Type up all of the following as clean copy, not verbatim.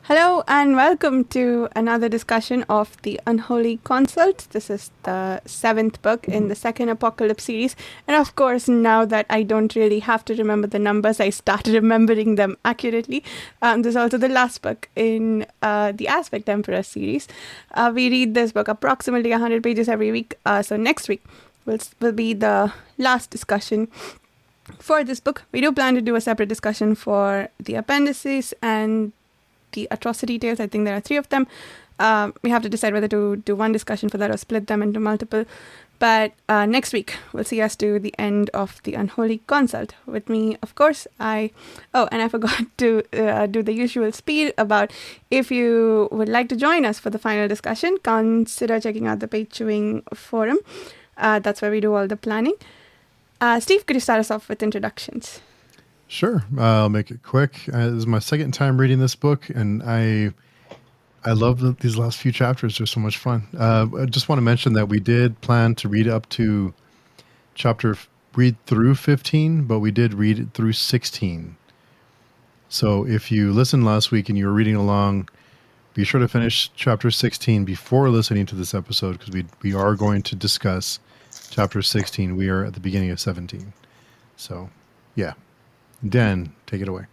Hello and welcome to another discussion of the Unholy Consult. This is the 7th book in the second Apocalypse series. And of course, now that I don't really have to remember the numbers, I started remembering them accurately. This is also the last book in the Aspect Emperor series. We read this book approximately 100 pages every week. So next week will be the last discussion for this book. We do plan to do a separate discussion for the appendices and the atrocity tales. I think there are 3 of them. We have to decide whether to do one discussion for that or split them into multiple. But next week, we'll see us do the end of the Unholy Consult. With me, of course, and I forgot to do the usual spiel about if you would like to join us for the final discussion, consider checking out the Page Chewing forum. That's where we do all the planning. Steve, could you start us off with introductions? Sure. I'll make it quick. This is my second time reading this book, and I love these last few chapters. They're so much fun. I just want to mention that we did plan to read up to read through 15, but we did read it through 16. So if you listened last week and you were reading along, be sure to finish chapter 16 before listening to this episode, because we are going to discuss chapter 16. We are at the beginning of 17. So, yeah. Dan, take it away.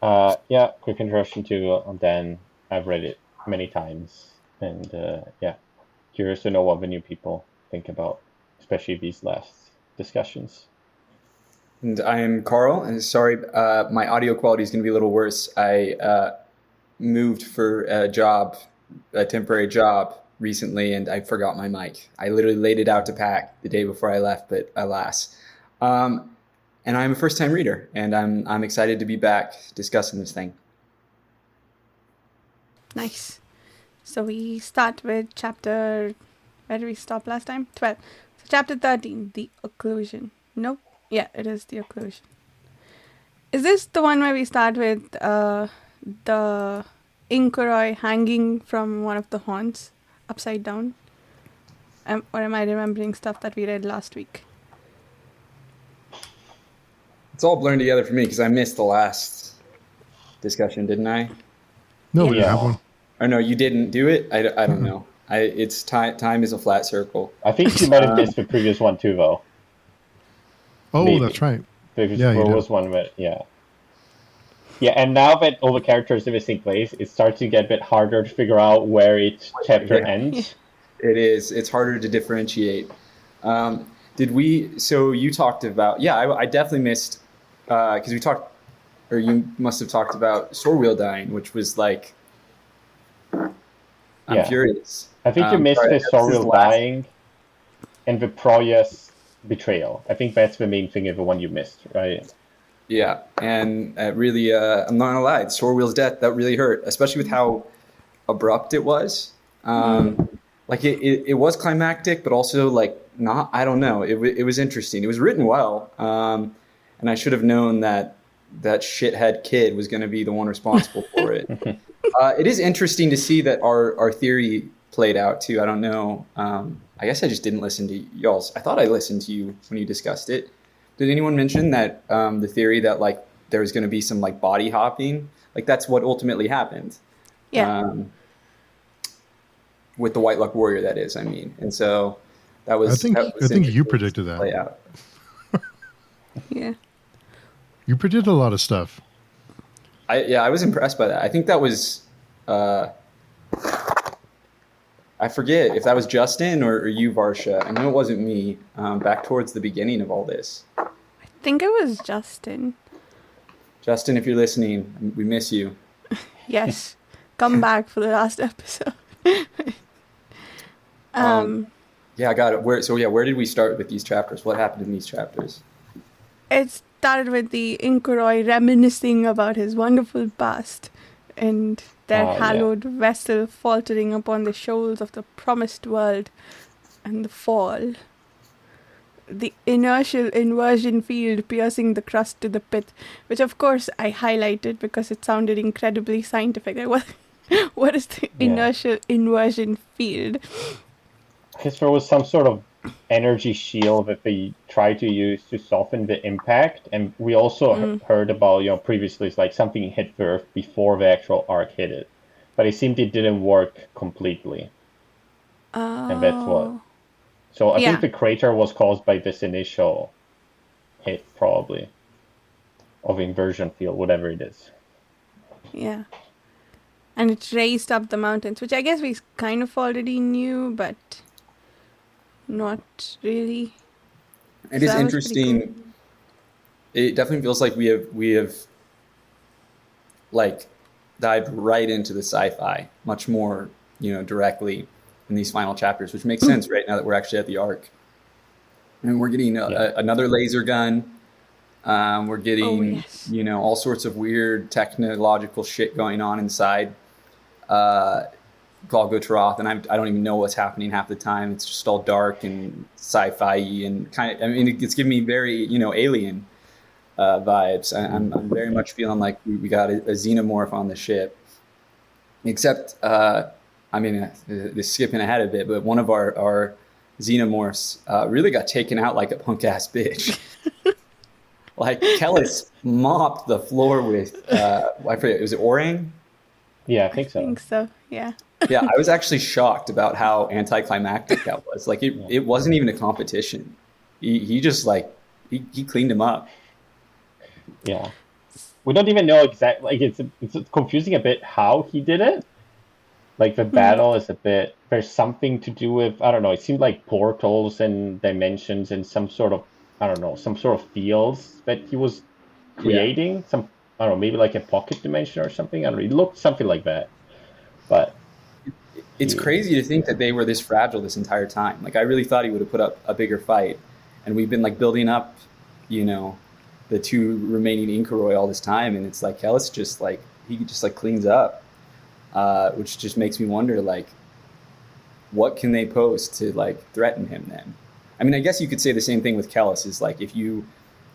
Quick introduction to Dan. I've read it many times, and curious to know what the new people think about, especially these last discussions. And I am Carl, and sorry, my audio quality is going to be a little worse. I moved for a temporary job recently, and I forgot my mic. I literally laid it out to pack the day before I left, but alas. And I'm a first-time reader, and I'm excited to be back discussing this thing. Nice. So we start with where did we stop last time? 12. So chapter 13, the occlusion. Nope. Yeah, it is the occlusion. Is this the one where we start with the Inchoroi hanging from one of the horns upside down? Or am I remembering stuff that we read last week? It's all blurring together for me because I missed the last discussion, didn't I? No, we have one. Or no, you didn't do it? I don't know. It's time is a flat circle. I think you might have missed the previous one too, though. Oh, maybe. That's right. There was one, but yeah. Yeah, and now that all the characters are in the same place, it starts to get a bit harder to figure out where each chapter ends. It is. It's harder to differentiate. So you talked about, I definitely missed, because we talked, or you must have talked about Sorwheel dying, which was like, I'm curious. I think you missed the Sorwheel dying and the Proyas betrayal. I think that's the main thing of the one you missed, right? Yeah, and really, I'm not gonna lie, Sorwheel's death, that really hurt, especially with how abrupt it was. Like it was climactic, but also like not. I don't know. It was interesting. It was written well, and I should have known that shithead kid was going to be the one responsible for it. It is interesting to see that our theory played out too. I don't know. I guess I just didn't listen to y'all's. I thought I listened to you when you discussed it. Did anyone mention that the theory that like there was going to be some like body hopping? Like that's what ultimately happened. Yeah. With the White Luck Warrior, that is, I mean. And so that was... I think you predicted that. Play out. Yeah. You predicted a lot of stuff. I was impressed by that. I think that was... I forget if that was Justin or you, Varsha. I know it wasn't me, back towards the beginning of all this. I think it was Justin. Justin, if you're listening, we miss you. Yes. Come back for the last episode. I got it. Where did we start with these chapters? What happened in these chapters? It started with the Inchoroi reminiscing about his wonderful past and their hallowed vessel faltering upon the shoals of the promised world and the fall. The inertial inversion field piercing the crust to the pit, which of course I highlighted because it sounded incredibly scientific. What is the inertial inversion field? I guess there was some sort of energy shield that they try to use to soften the impact. And we also heard about, previously it's like something hit the Earth before the actual arc hit it. But it seemed it didn't work completely. And that's what. Oh. So I Yeah. think the crater was caused by this initial hit, probably, of inversion field, whatever it is. Yeah. And it raised up the mountains, which I guess we kind of already knew, but not really. It So is that was pretty interesting. cool. It definitely feels like we have like dived right into the sci-fi much more, directly in these final chapters, which makes sense right now that we're actually at the arc. And we're getting another laser gun. We're getting, yes. All sorts of weird technological shit going on inside Golgotha, and I don't even know what's happening half the time. It's just all dark and sci-fi and it's giving me very, Alien vibes. I'm very much feeling like we got a xenomorph on the ship. Except, this skipping ahead a bit, but one of our xenomorphs really got taken out like a punk ass bitch. Like Kellis mopped the floor with, I forget, was it orang? Yeah, I think so. I think so, yeah. Yeah, I was actually shocked about how anticlimactic that was. Like it wasn't even a competition. He just he cleaned him up. Yeah, we don't even know exactly. Like it's confusing a bit how he did it. Like the battle is a bit. There's something to do with, I don't know. It seemed like portals and dimensions and some sort of, I don't know, some sort of fields that he was creating. Some, I don't know, maybe like a pocket dimension or something. I don't know. It looked something like that. But it's crazy to think that they were this fragile this entire time. Like I really thought he would have put up a bigger fight, and we've been like building up, the two remaining Inchoroi all this time, and it's like Kellis just like he just like cleans up, which just makes me wonder like, what can they pose to like threaten him then? I mean, I guess you could say the same thing with Kellis. Is like if you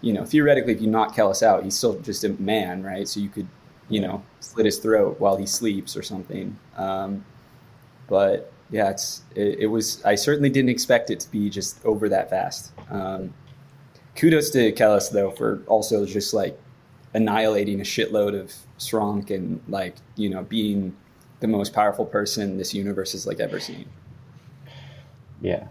theoretically if you knock Kellis out, he's still just a man, right? So you could slit his throat while he sleeps or something. But yeah, it was. I certainly didn't expect it to be just over that fast. Kudos to Kellis though for also just like annihilating a shitload of Sronk and like being the most powerful person this universe has like ever seen. Yeah.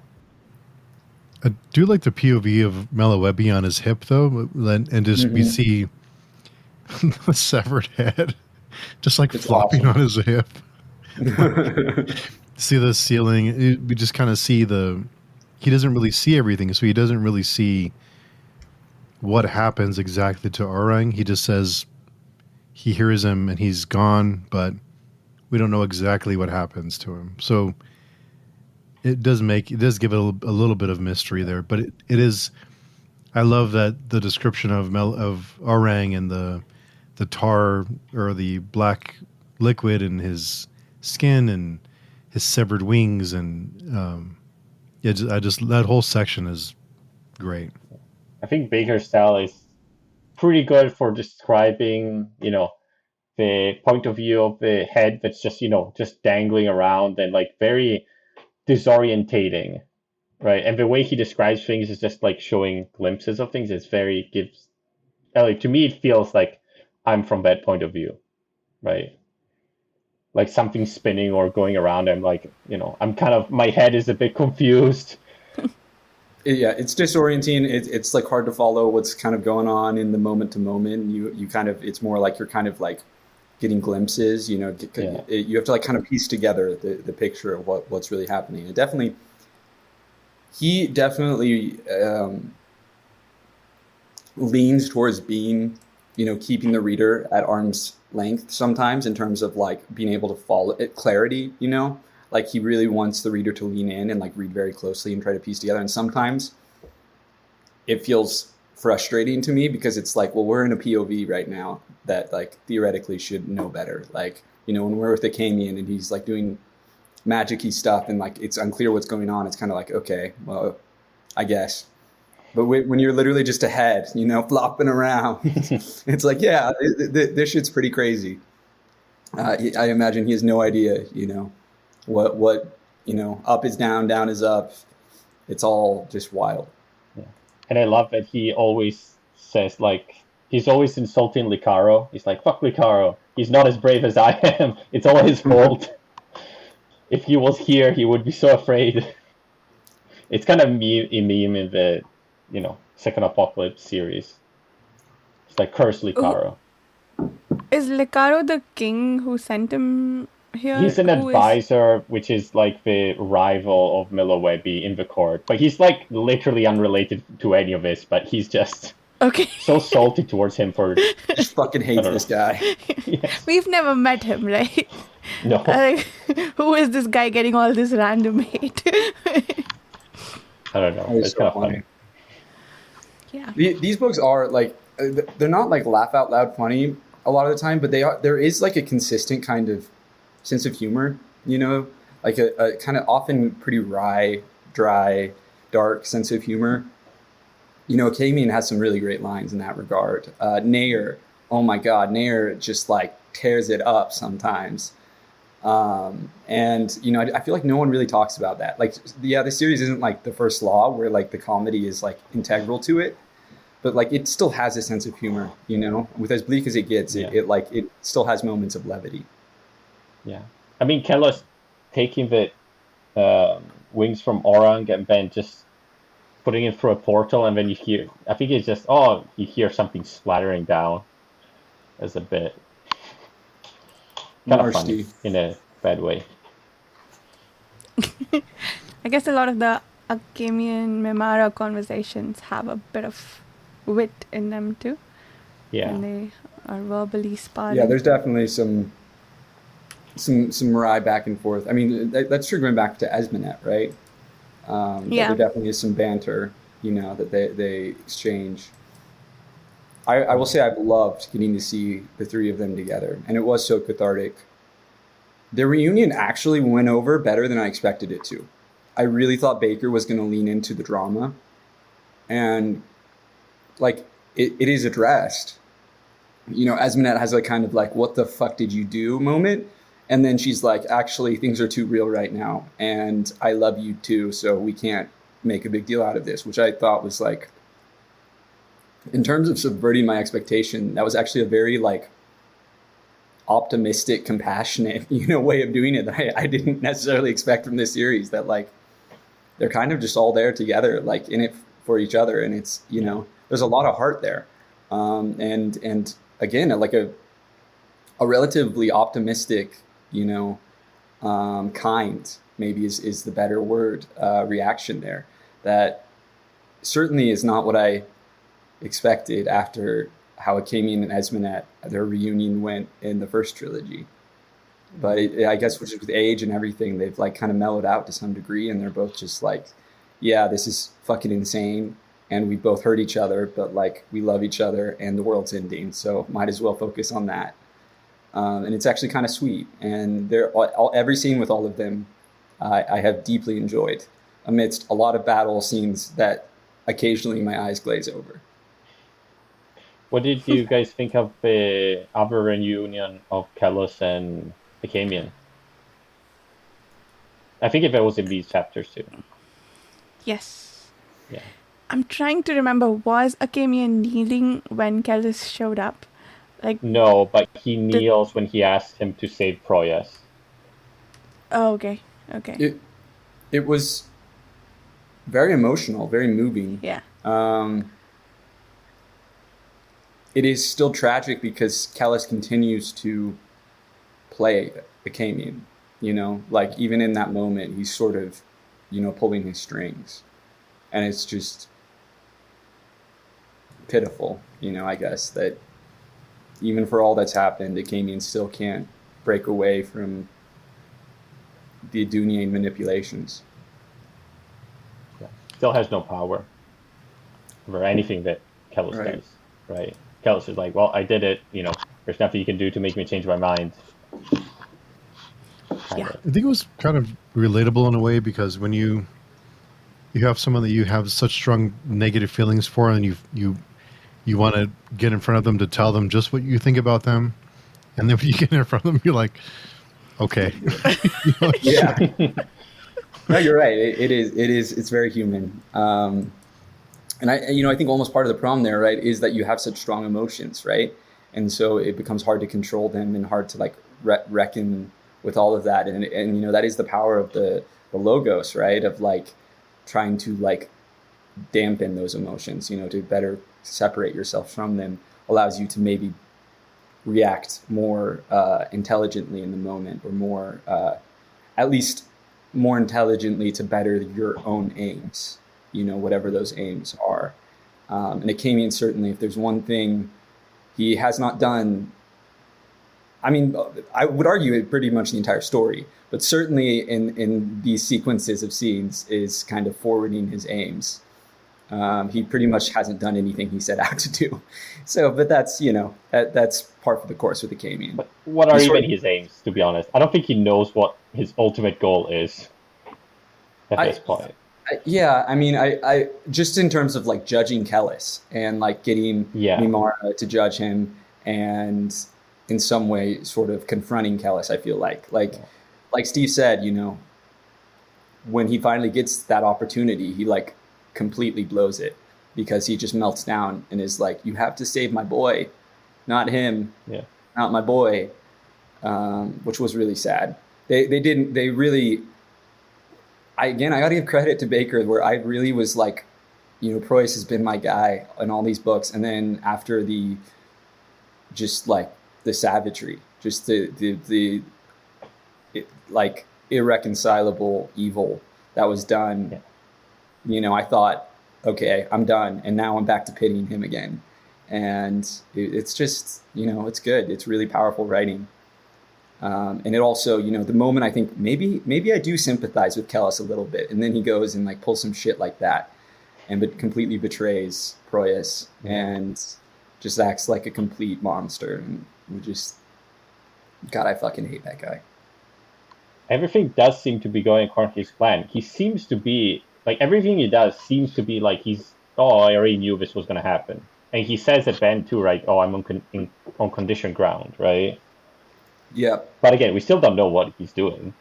I do like the POV of Melawebby on his hip though, and just we see the severed head just like it's flopping awesome on his hip. See the ceiling. We just kind of see he doesn't really see everything, so he doesn't really see what happens exactly to Orang. He just says he hears him and he's gone, but we don't know exactly what happens to him. So it does give it a little bit of mystery there, but it is. I love that the description of Orang and the tar or the black liquid in his skin and his severed wings and that whole section is great. I think Baker's style is pretty good for describing, the point of view of the head that's just, just dangling around and like very disorientating, right? And the way he describes things is just like showing glimpses of things. To me, it feels like I'm from that point of view, right? Like something spinning or going around. I'm like, my head is a bit confused. Yeah, it's disorienting. It's like hard to follow what's kind of going on in the moment to moment. You kind of, it's more like you're kind of like getting glimpses. You have to like kind of piece together the picture of what's really happening. And he definitely leans towards being, keeping the reader at arm's length sometimes in terms of like being able to follow it, clarity. Like he really wants the reader to lean in and like read very closely and try to piece together. And sometimes it feels frustrating to me because it's like, well, we're in a POV right now that like theoretically should know better. Like, when we're with the Kamian and he's like doing magic-y stuff and like it's unclear what's going on, it's kind of like, okay, well, I guess. But when you're literally just a head, flopping around, it's like, yeah, this shit's pretty crazy. I imagine he has no idea, what up is down, down is up. It's all just wild. Yeah. And I love that he always says, like, he's always insulting Licaro. He's like, fuck Licaro. He's not as brave as I am. It's all his fault. If he was here, he would be so afraid. It's kind of a meme in the, Second Apocalypse series. It's like, curse Licaro. Is Licaro the king who sent him here? He's an advisor, which is like the rival of Milowebby in the court. But he's like literally unrelated to any of this, but he's just so salty towards him for... Just fucking hates this guy. Yes. We've never met him, right? No. Who is this guy getting all this random hate? I don't know. It's kind of funny. Yeah. These books are like, they're not like laugh out loud funny a lot of the time, but there is like a consistent kind of sense of humor, like a kind of often pretty wry, dry, dark sense of humor. Camion has some really great lines in that regard. Nayar, oh my God, Nayar just like tears it up sometimes. And I feel like no one really talks about that. Like, yeah, the series isn't like The First Law where like the comedy is like integral to it, but like it still has a sense of humor, with as bleak as it gets, it still has moments of levity. Yeah. I mean, Kellos taking the wings from Orang and then just putting it through a portal, and then you hear, I think it's just, you hear something splattering down as a bit. Kind of funny in a bad way. I guess a lot of the Akamian Mimara conversations have a bit of wit in them too. Yeah. And they are verbally sparring. Yeah, there's definitely some wry back and forth. I mean, that's true going back to Esmenet, right? There definitely is some banter, that they exchange. I will say I've loved getting to see the three of them together, and it was so cathartic. The reunion actually went over better than I expected it to. I really thought Bakker was going to lean into the drama, and like it is addressed. Esmenet has a kind of like, what the fuck did you do moment? And then she's like, actually, things are too real right now, and I love you too, so we can't make a big deal out of this, which I thought was like, in terms of subverting my expectation, that was actually a very like optimistic, compassionate, way of doing it that I didn't necessarily expect from this series, that like they're kind of just all there together, like in it for each other. And it's, there's a lot of heart there. And again, like a relatively optimistic, kind maybe is the better word, reaction there. That certainly is not what I expected after how Akamian and Esmenet, their reunion went in the first trilogy. But I guess with age and everything, they've like kind of mellowed out to some degree, and they're both just like, yeah, this is fucking insane, and we both hurt each other, but like we love each other, and the world's ending, so might as well focus on that. And it's actually kind of sweet, and every scene with all of them, I have deeply enjoyed, amidst a lot of battle scenes that occasionally my eyes glaze over. What did you guys think of the other reunion of Kellos and Akamian? I think it was in these chapters too. Yes. Yeah. I'm trying to remember, was Akamian kneeling when Kellos showed up? Like, no, but he kneels when he asked him to save Proyas. Oh, okay. It was very emotional, very moving. Yeah. It is still tragic because Kellos continues to play Akamian, like even in that moment, he's sort of, pulling his strings, and it's just pitiful, I guess, that even for all that's happened, Akamian still can't break away from the Adunian manipulations. Yeah. Still has no power over anything that Kellos does, right? Kellos is like, well, I did it, there's nothing you can do to make me change my mind. Yeah. I think it was kind of relatable in a way, because when you have someone that you have such strong negative feelings for, and you want to get in front of them to tell them just what you think about them, and then when you get in front of them, you're like, okay. Yeah. No, you're right. It is. It's very human. And I think almost part of the problem there, right, is that you have such strong emotions, right? And so it becomes hard to control them and hard to like reckon with all of that. And that is the power of the logos, right? Of like trying to like dampen those emotions, to better separate yourself from them, allows you to maybe react more intelligently in the moment, or more, at least more intelligently to better your own aims, whatever those aims are. And Akamian, certainly, if there's one thing he has not done, I mean, I would argue it pretty much the entire story, but certainly in these sequences of scenes is kind of forwarding his aims. He pretty much hasn't done anything he set out to do. So, but that's, that's part of the course with Akamian. But what are even his aims, to be honest? I don't think he knows what his ultimate goal is at this point. I just in terms of like judging Kellis and like getting Mimara to judge him, and in some way sort of confronting Kellis, I feel like Steve said, when he finally gets that opportunity, he like completely blows it, because he just melts down and is like, you have to save my boy, not him, not my boy, which was really sad. They really, I got to give credit to Bakker, where I really was like, Preuss has been my guy in all these books. And then after the savagery, just the like irreconcilable evil that was done, I thought, okay, I'm done. And now I'm back to pitying him again. And it's just, it's good. It's really powerful writing. And it also, the moment I think maybe I do sympathize with Kellis a little bit, and then he goes and like pulls some shit like that, and completely betrays Preuss and just acts like a complete monster. And God, I fucking hate that guy. Everything does seem to be going according to his plan. He seems to be like, everything he does seems to be like I already knew this was going to happen. And he says at Ben too, right? Oh, I'm on conditioned ground, right? Yeah. But again, we still don't know what he's doing.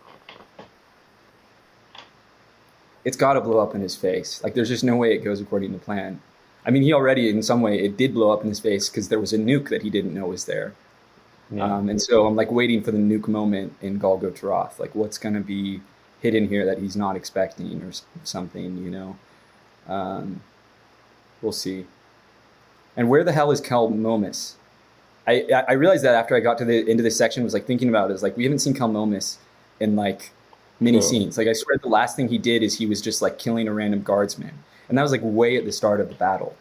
It's got to blow up in his face. Like, there's just no way it goes according to plan. I mean, he already, in some way, it did blow up in his face because there was a nuke that he didn't know was there. Yeah. And so I'm like waiting for the nuke moment in Golgotha. Like, what's going to be hidden here that he's not expecting, or something, we'll see. And where the hell is Kelmomas? I realized that after I got to the end of this section, was like thinking about it, is like, we haven't seen Kelmomas in like many scenes. Like, I swear the last thing he did is he was just like killing a random guardsman. And that was like way at the start of the battle.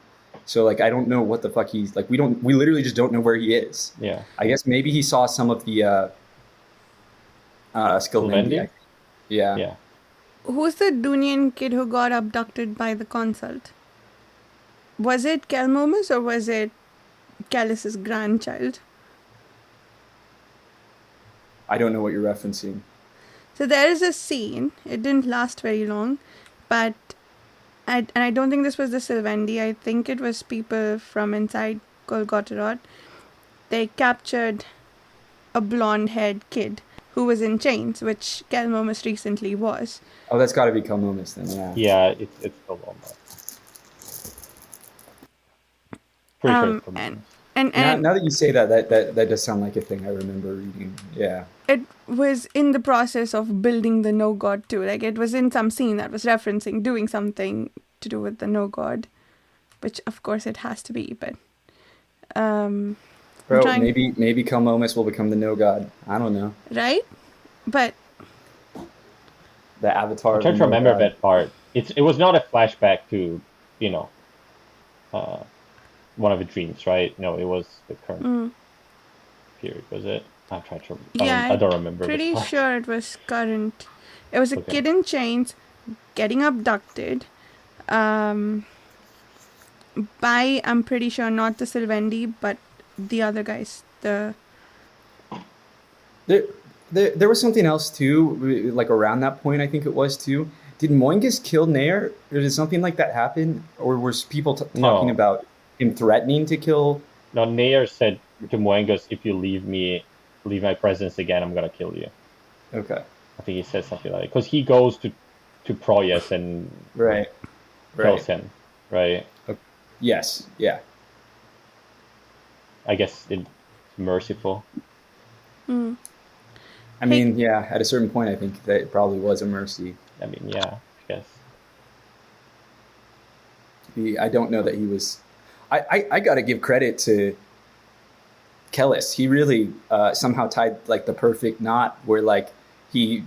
So like, I don't know what the fuck he's like, we literally just don't know where he is. Yeah. I guess maybe he saw some of the Skilvendi. Yeah. Who's the Dunian kid who got abducted by the consult? Was it Kelmomas or was it Kellis's grandchild? I don't know what you're referencing. So there is a scene. It didn't last very long, but I don't think this was the Sylvendi. I think it was people from inside Golgotha. They captured a blonde-haired kid who was in chains, which Kelmomas recently was. Oh, that's got to be Kelmomas then, yeah. Yeah, it's Kelmomas. And now that you say that does sound like a thing I remember reading. Yeah. It was in the process of building the no god too. Like, it was in some scene that was referencing doing something to do with the no god, which of course it has to be. But maybe Kelmomas will become the no god. I don't know. Right, but the avatar. I'm trying to remember that part. It was not a flashback to one of the dreams, right? No, it was the current period, was it? I'm trying to remember. Yeah, I don't remember. Pretty sure it was current. It was a kid in chains getting abducted by, I'm pretty sure, not the Sylvendi, but the other guys. There was something else too, like around that point, I think it was too. Did Moingus kill Nayar? Or did something like that happen? Or was people talking about him threatening to kill? No, Nayar said to Moingus, if you leave my presence again, I'm going to kill you. Okay. I think he said something like that. Because he goes to to Proyas and Right. kills him, right? Yes. Yeah. I guess it's merciful. Mm. I mean, yeah. At a certain point, I think that it probably was a mercy. I mean, yeah, I guess. I don't know that he was. I got to give credit to Kellis. He really somehow tied like the perfect knot where like he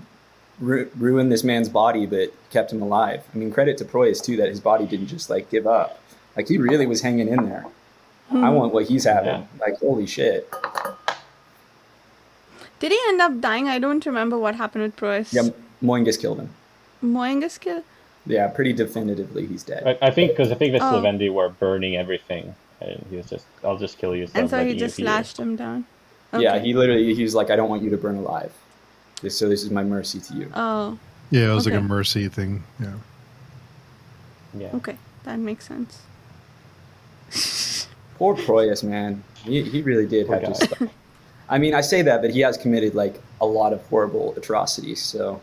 ruined this man's body but kept him alive. I mean, credit to Proyas too that his body didn't just like give up. Like he really was hanging in there. I want what he's having. Yeah. Like holy shit. Did he end up dying? I don't remember what happened with Proyas. Yeah, Moingus killed him. Moingus killed? Yeah, pretty definitively he's dead. I think because the Oh. Slavendi were burning everything, and he was just, "I'll just kill you." And so let he you just heal." lashed him down. Yeah, Okay. he was like, I don't want you to burn alive. So this is my mercy to you. Oh, Yeah, it was like Okay. a mercy thing. Yeah. Yeah. okay. That makes sense. Poor Proyas, man. He really did Poor have guy. just. I mean, I say that, but he has committed like a lot of horrible atrocities. So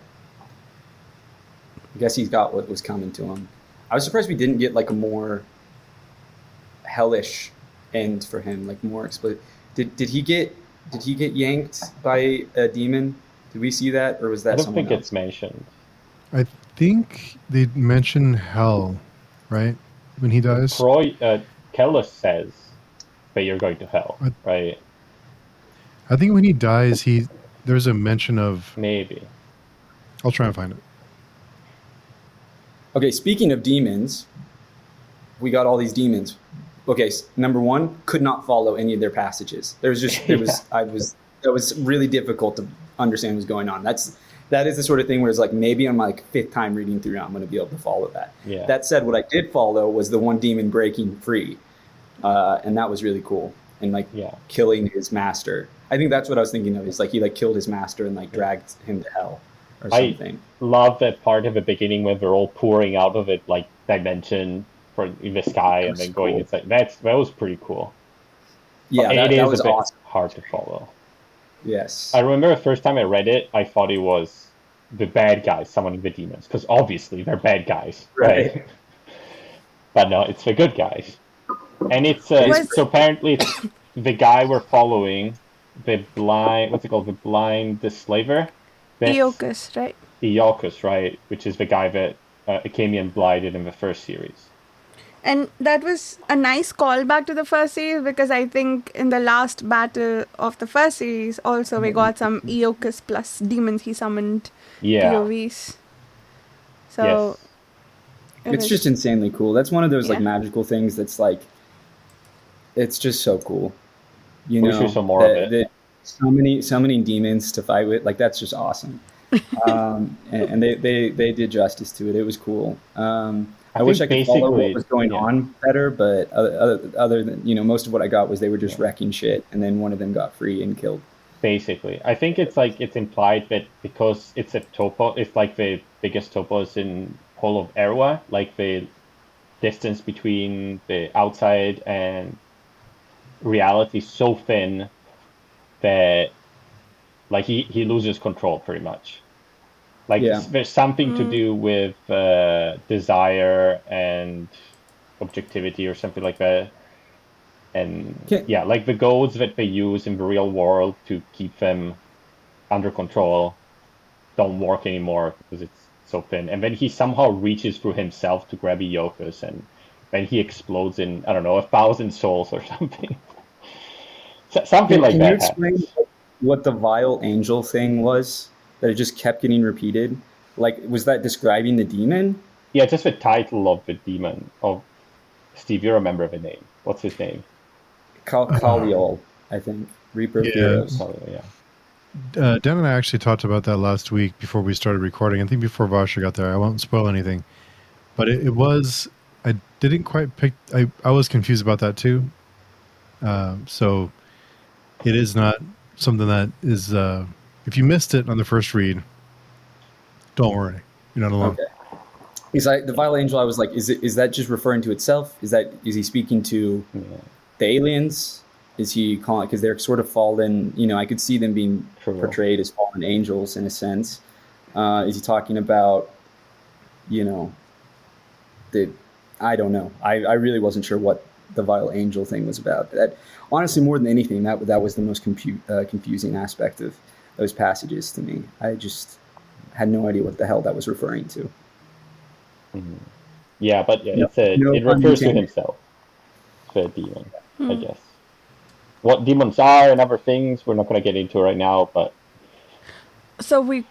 I guess he's got what was coming to him. I was surprised we didn't get like a more hellish end for him, like more explicit. Did he get yanked by a demon? Did we see that, or was that I don't someone think else? it's mentioned. I think they mention hell, right? When he dies. Kellis says that you're going to hell, right? I think when he dies, there's a mention of. Maybe. I'll try and find it. Okay, speaking of demons, we got all these demons. Okay, number one, could not follow any of their passages. That was really difficult to understand what was going on. That is the sort of thing where it's like maybe on my like fifth time reading through, I'm going to be able to follow that. Yeah. That said, what I did follow was the one demon breaking free, and that was really cool. And like killing his master. I think that's what I was thinking of. Is like he like killed his master and like dragged him to hell or something. I love that part of the beginning when they're all pouring out of it like dimension in the sky and then going inside. That was pretty cool. Yeah, But that was a bit awesome. hard to follow. Yes. I remember the first time I read it, I thought it was the bad guys summoning the demons because obviously they're bad guys, right? But no, it's the good guys, and it's so apparently it's the guy we're following, the blind. What's it called? The slaver. Eokus, right? Eokus, right? Which is the guy that Akamian blinded in the first series. And that was a nice callback to the first series because I think in the last battle of the first series also we got some Eokus plus demons he summoned POVs. So it's just insanely cool. That's one of those like magical things that's like it's just so cool. You know, we should some more of it. So many demons to fight with. Like that's just awesome. And they did justice to it. It was cool. I wish I could follow what was going on better, but other than most of what I got was they were just wrecking shit, and then one of them got free and killed. Basically, I think it's implied that because it's a topo, it's like the biggest topos in whole of Erwa, like the distance between the outside and reality is so thin that like he loses control pretty much. Like there's something to do with desire and objectivity or something like that. And like the goals that they use in the real world to keep them under control don't work anymore because it's so thin. And then he somehow reaches through himself to grab Eokus and then he explodes in, I don't know, 1,000 souls or something. Something like that. Can you explain what the vile angel thing was? That it just kept getting repeated? Like, was that describing the demon? Yeah, just the title of the demon. Of Steve, you remember the name. What's his name? Kaliol, I think. Reaper of Heroes. Dan and I actually talked about that last week before we started recording. I think before Varsha got there. I won't spoil anything. But it was... I didn't quite pick... I was confused about that too. So it is not something that is... if you missed it on the first read, don't worry. You're not alone. Okay. Because the vile angel, I was like, is that just referring to itself? Is he speaking to the aliens? Is he calling, because they're sort of fallen, I could see them being portrayed as fallen angels in a sense. Is he talking about you know, I don't know. I really wasn't sure what the vile angel thing was about. That honestly, more than anything, that was the most confusing aspect of those passages to me. I just had no idea what the hell that was referring to. Mhm. Yeah, but No, it pun refers to intended. himself, the demon, I guess. What demons are and other things we're not going to get into right now, but So we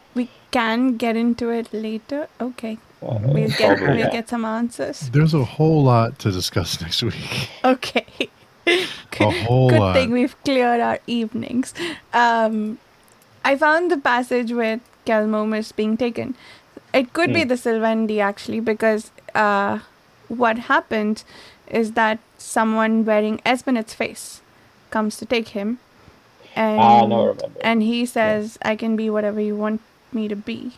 can get into it later. Okay, we'll probably, yeah. get some answers. There's a whole lot to discuss next week. Okay. A whole Good lot. thing we've cleared our evenings. I found the passage with Kelmomas being taken. It could be the Sylvandi actually, because what happened is that someone wearing Espenet's face comes to take him, and now I remember. and he says, "I can be whatever you want me to be."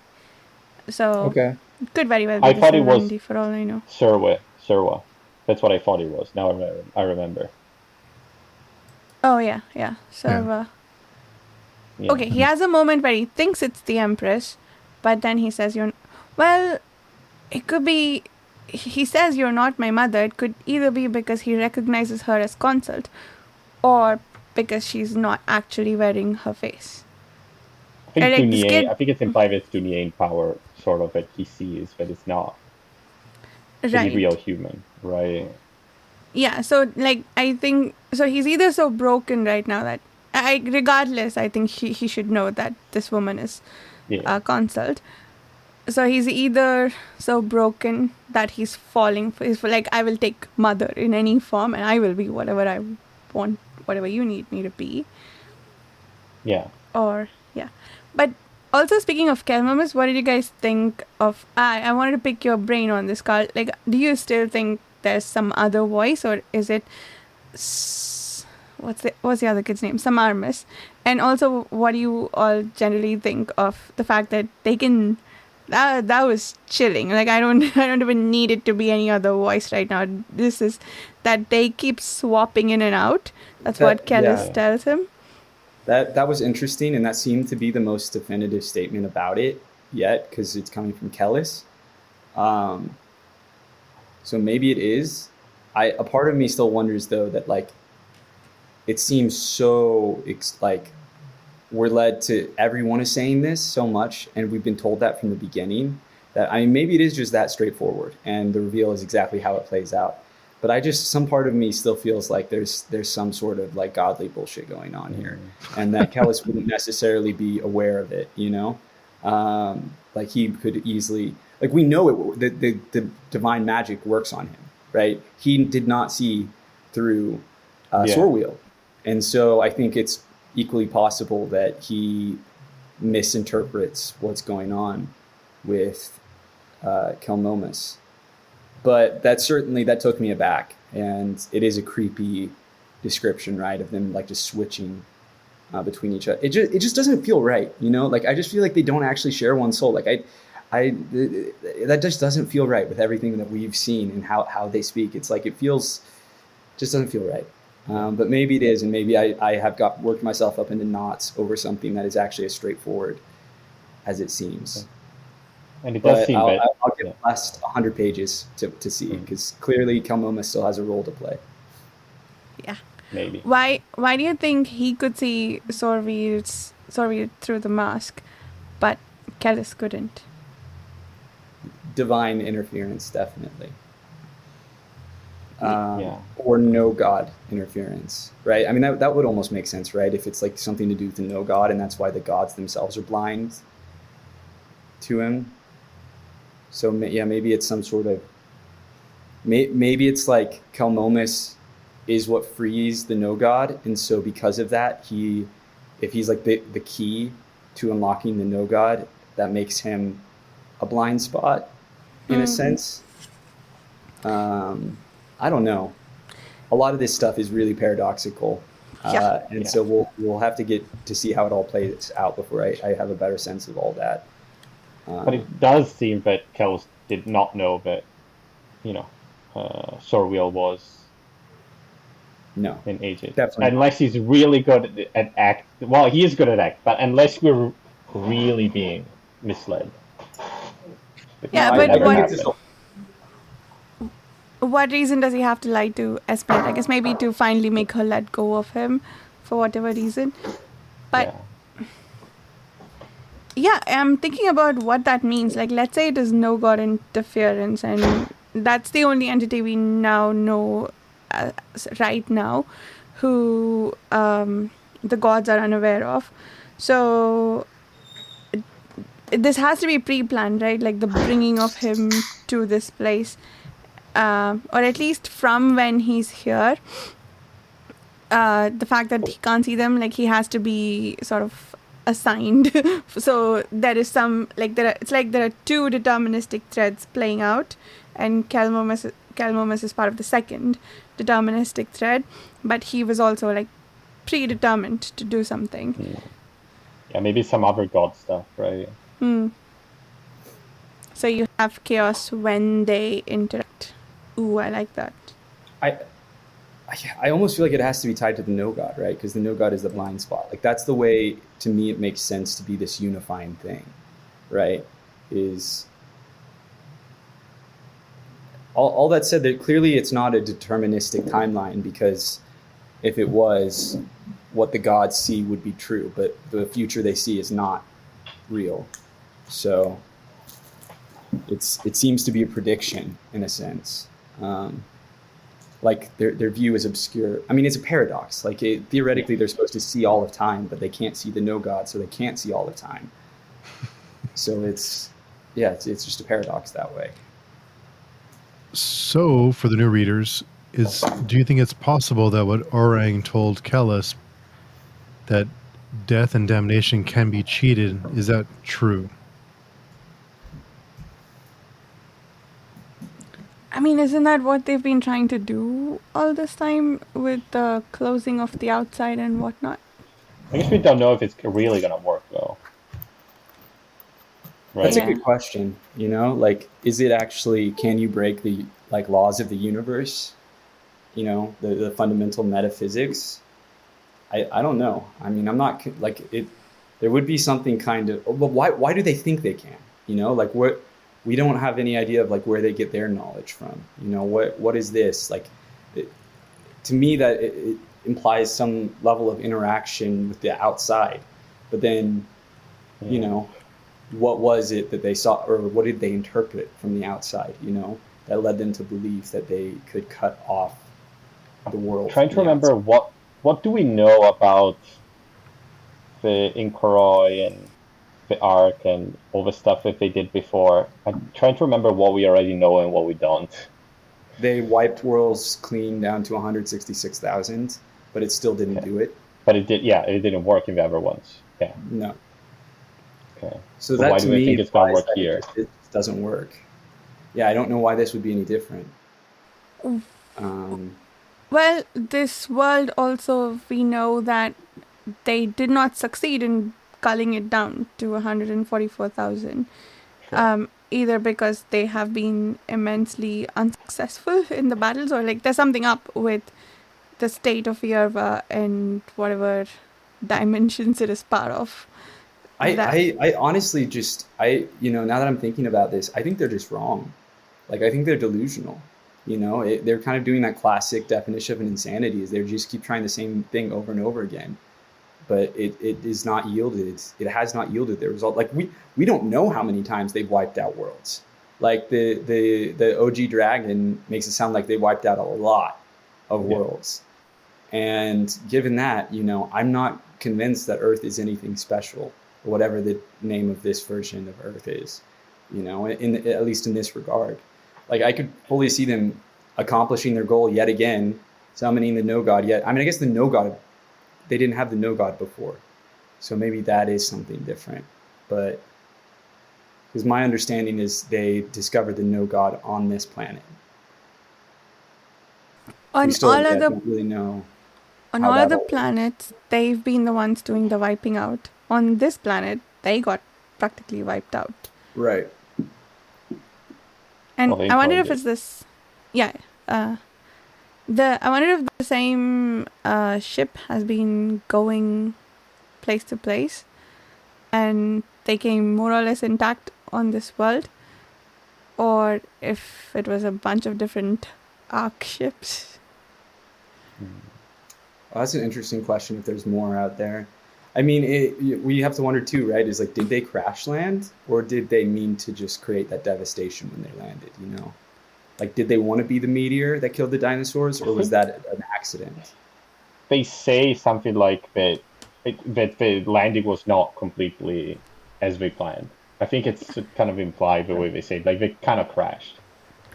So Okay. it could very well be I the thought it was Sylvandi for all I know. Serwa. That's what I thought it was. Now I remember. Oh yeah. So Yeah. okay, he has a moment where he thinks it's the Empress, but then he says, well, it could be, he says you're not my mother. It could either be because he recognizes her as Consult, or because she's not actually wearing her face. I think Like this kid, I think it's implied it's Dunyan power, sort of, that he sees, but it's not right? a real human, right? Yeah. So like I think so. He's either so broken right now that regardless, I think he should know that this woman is a Consult. So he's either so broken that he's falling for, he's like, I will take mother in any form and I will be whatever I want, whatever you need me to be. Yeah. Or, yeah. But also speaking of Kelmomas, what did you guys think of, I wanted to pick your brain on this, Carl. Like, do you still think there's some other voice, or is it, what's the other kid's name? Samarmis. And also, what do you all generally think of the fact that they can, that was chilling. Like I don't even need it to be any other voice right now. This is that they keep swapping in and out. That's what Kellis tells him. That was interesting, and that seemed to be the most definitive statement about it yet, because it's coming from Kellis. So maybe it is. A part of me still wonders though that like it seems so like we're led to everyone is saying this so much, and we've been told that from the beginning, that I mean maybe it is just that straightforward and the reveal is exactly how it plays out. But some part of me still feels like there's some sort of like godly bullshit going on here, and that Kellis wouldn't necessarily be aware of it, you know? Like he could easily, like we know the divine magic works on him, right? He did not see through Sorwheel, and so I think it's equally possible that he misinterprets what's going on with Kelmomas. But that took me aback, and it is a creepy description, right, of them like just switching between each other. It just doesn't feel right, you know. Like I just feel like they don't actually share one soul. Like that just doesn't feel right with everything that we've seen and how they speak. It's like just doesn't feel right. But maybe it is, and maybe I have worked myself up into knots over something that is actually as straightforward as it seems. And it does seem I'll get the last 100 pages to see, because clearly Kelmomas still has a role to play. Yeah. Maybe. Why do you think he could see Sorvir through the mask, but Kellis couldn't? Divine interference, definitely. Or no God interference, right? I mean, that would almost make sense, right? If it's like something to do with the no God, and that's why the gods themselves are blind to him. So yeah, maybe it's some sort of, maybe it's like Kelmomas is what frees the no God, and so because of that, if he's like the key to unlocking the no God, that makes him a blind spot in a sense. I don't know. A lot of this stuff is really paradoxical, so we'll have to get to see how it all plays out before I have a better sense of all that. But it does seem that Kells did not know that, Sorwheel was an agent. Definitely. Unless he's really good at act. Well, he is good at act, but unless we're really being misled. Yeah, It but never what happened. what reason does he have to lie to Esprit? I guess maybe to finally make her let go of him for whatever reason. But yeah, I'm thinking about what that means. Like, let's say it is no god interference, and that's the only entity we now know right now who the gods are unaware of. So this has to be pre-planned, right? Like the bringing of him to this place, or at least from when he's here. The fact that he can't see them, like he has to be sort of assigned. So there is some like it's like there are two deterministic threads playing out, and Kelmomas is part of the second deterministic thread, but he was also like predetermined to do something. Yeah, maybe some other god stuff, right? So you have chaos when they interact. Ooh, I like that. I almost feel like it has to be tied to the no god, right? Because the no god is the blind spot. Like that's the way, to me, it makes sense to be this unifying thing, right? Is all that said, that clearly it's not a deterministic timeline, because if it was, what the gods see would be true, but the future they see is not real. So it seems to be a prediction in a sense. Like their view is obscure. I mean, it's a paradox. Like theoretically, they're supposed to see all of time, but they can't see the no god, so they can't see all of time. So it's just a paradox that way. So, for the new readers, do you think it's possible that what Orang told Kellis, that death and damnation can be cheated, is that true? I mean, isn't that what they've been trying to do all this time with the closing of the outside and whatnot? I guess we don't know if it's really gonna work though. Right? That's a good question. You know, like, is it actually, can you break the like laws of the universe? You know, the fundamental metaphysics. I don't know. I mean, I'm not like it. There would be something kind of. But why do they think they can? You know, like what. We don't have any idea of like where they get their knowledge from. You know, what is this? Like, to me, that it implies some level of interaction with the outside. But then, you know, what was it that they saw, or what did they interpret from the outside? You know, that led them to believe that they could cut off the world. I'm trying to remember what do we know about the Inchoroi and the Ark and all the stuff that they did before. I'm trying to remember what we already know and what we don't. They wiped worlds clean down to 166,000, but it still didn't do it. But it did, yeah, it didn't work in the other ones. Yeah. No. Okay. So that why to do they me think it's gonna work here? It doesn't work. Yeah, I don't know why this would be any different. Well, this world also, we know that they did not succeed in culling it down to 144,000. Either because they have been immensely unsuccessful in the battles, or like there's something up with the state of Yerva and whatever dimensions it is part of. I honestly just, you know, now that I'm thinking about this, I think they're just wrong. Like, I think they're delusional. You know, they're kind of doing that classic definition of an insanity, is they just keep trying the same thing over and over again. But it is not yielded. It has not yielded their result. Like, we don't know how many times they've wiped out worlds. Like the OG Dragon makes it sound like they wiped out a lot of worlds. And given that, you know, I'm not convinced that Earth is anything special, or whatever the name of this version of Earth is. You know, at least in this regard. Like, I could fully see them accomplishing their goal yet again, summoning the no god yet. I mean, I guess the no god, they didn't have the no god before. So maybe that is something different. But because my understanding is they discovered the no god on this planet. On all other, don't really know. On all other planets, they've been the ones doing the wiping out. On this planet, they got practically wiped out. Right. And I wonder if it's this. Yeah. I wonder if the same ship has been going place to place, and they came more or less intact on this world, or if it was a bunch of different arc ships. Well, that's an interesting question. If there's more out there, I mean, we have to wonder too, right? Is like, did they crash land, or did they mean to just create that devastation when they landed? You know, like, did they want to be the meteor that killed the dinosaurs, or was that an accident? They say something like that the landing was not completely as we planned. I think it's kind of implied the way they say it. Like, they kind of crashed.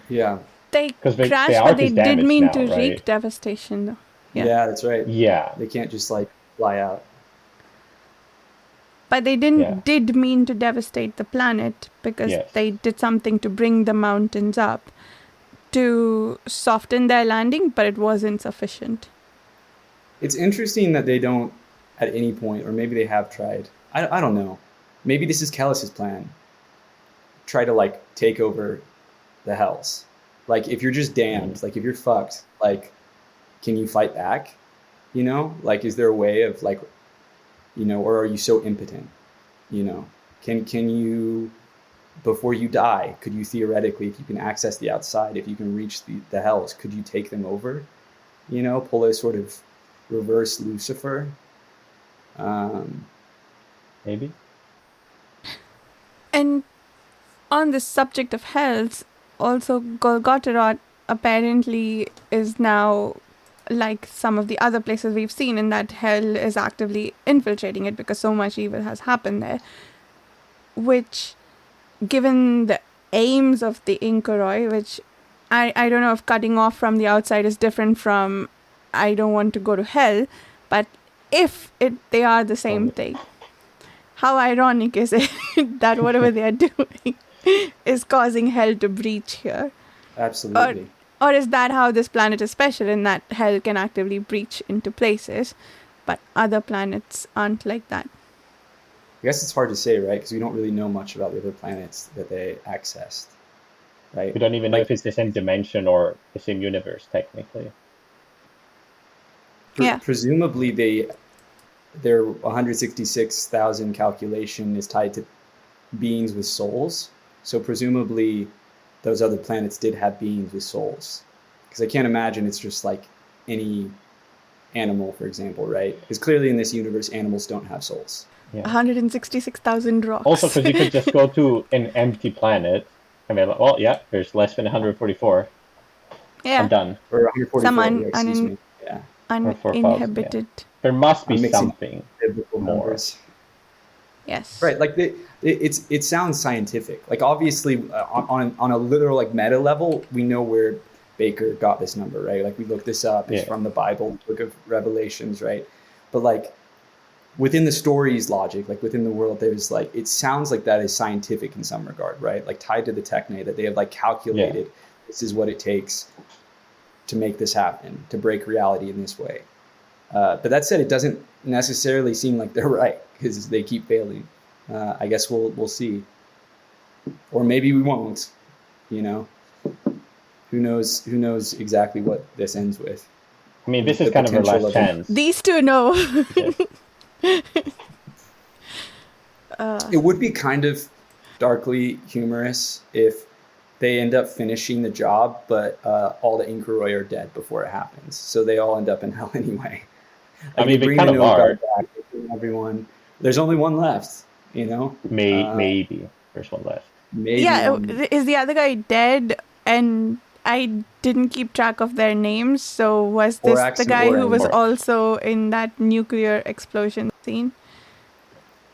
Yeah. They 'Cause the crashed, arc but they is did damaged mean now, to right? wreak devastation, though. Yeah, that's right. Yeah. They can't just like fly out. But they did mean to devastate the planet because Yes. they did something to bring the mountains up to soften their landing, but it wasn't sufficient. It's interesting that they don't, at any point, or maybe they have tried. I don't know. Maybe this is Kellis's plan. Try to like take over the Hells. Like, if you're just damned, like if you're fucked, like, can you fight back? You know, like, is there a way of like, you know, or are you so impotent? You know, can you, before you die, could you theoretically, if you can access the outside, if you can reach the Hells, could you take them over? You know, pull a sort of reverse Lucifer. Maybe. And on the subject of hells, also Golgotha apparently is now like some of the other places we've seen, in that hell is actively infiltrating it because so much evil has happened there. Which, given the aims of the Inchoroi, which I don't know if cutting off from the outside is different from I don't want to go to hell, but if they are the same thing, how ironic is it that whatever they are doing is causing hell to breach here? Absolutely. Or is that how this planet is special, in that hell can actively breach into places, but other planets aren't like that? I guess it's hard to say, right? Because we don't really know much about the other planets that they accessed, right? We don't even know if it's the same dimension or the same universe, technically. Presumably, their 166,000 calculation is tied to beings with souls. So presumably, those other planets did have beings with souls. Because I can't imagine it's just like any animal, for example, right? Because clearly in this universe, animals don't have souls. Yeah. 166,000 rocks. Also, because you could just go to an empty planet and be like, well, yeah, there's less than 144. Yeah. I'm done. Or 144, excuse me. Yeah. Or 4,000, Uninhabited. yeah. There must be something more. Numbers. Yes. Right, like it sounds scientific. Like, obviously, on a literal like meta level, we know where Bakker got this number, right? Like, we looked this up. It's from the Bible, Book of Revelations, right? But like, within the story's logic, like within the world, there's like, it sounds like that is scientific in some regard, right? Like, tied to the techne, that they have like calculated this is what it takes to make this happen, to break reality in this way. But that said, it doesn't necessarily seem like they're right, because they keep failing. I guess we'll see, or maybe we won't. You know, who knows exactly what this ends with. I mean, this is kind of our last chance. These two know. It would be kind of darkly humorous if they end up finishing the job, but all the Inchoroi are dead before it happens, so they all end up in hell anyway. Like, I mean, they kind of are. Back, everyone. There's only one left, you know? Maybe there's one left. Maybe. Yeah, is the other guy dead? And I didn't keep track of their names, so was this the guy who was also in that nuclear explosion scene?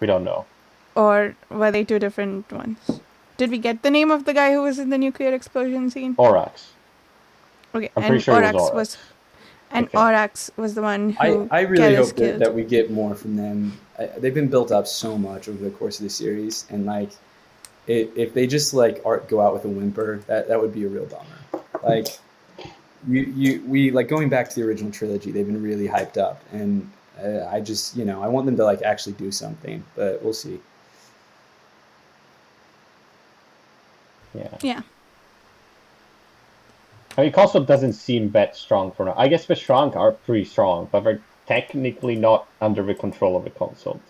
We don't know. Or were they two different ones? Did we get the name of the guy who was in the nuclear explosion scene? Audacious. Okay, I'm pretty sure it was Audacious. Audacious was the one who I really hope killed. that we get more from them. They've been built up so much over the course of the series, and like, if they just like go out with a whimper, that would be a real bummer. Like, we like, going back to the original trilogy, they've been really hyped up, and I just, you know, I want them to like actually do something, but we'll see. Yeah. I mean, Consult doesn't seem that strong for now. I guess the Shrunk are pretty strong, but they're technically not under the control of the Consult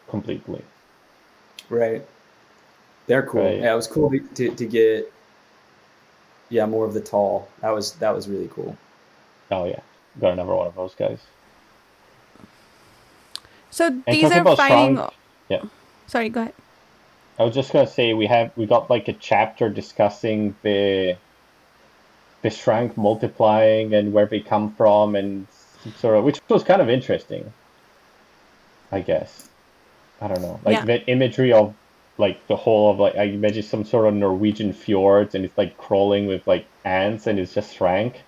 completely. Right. They're cool. Right. Yeah, it was cool to get Yeah, more of the tall. That was really cool. Oh yeah, got another one of those guys. So And these talking are about fighting. shrunk, yeah, Sorry, go ahead. I was just gonna say we got like a chapter discussing the shrunk multiplying and where they come from and sort of, which was kind of interesting, I guess. I don't know, like Yeah. the imagery of like the whole of like I imagine some sort of Norwegian fjords and it's like crawling with like ants and it's just shrank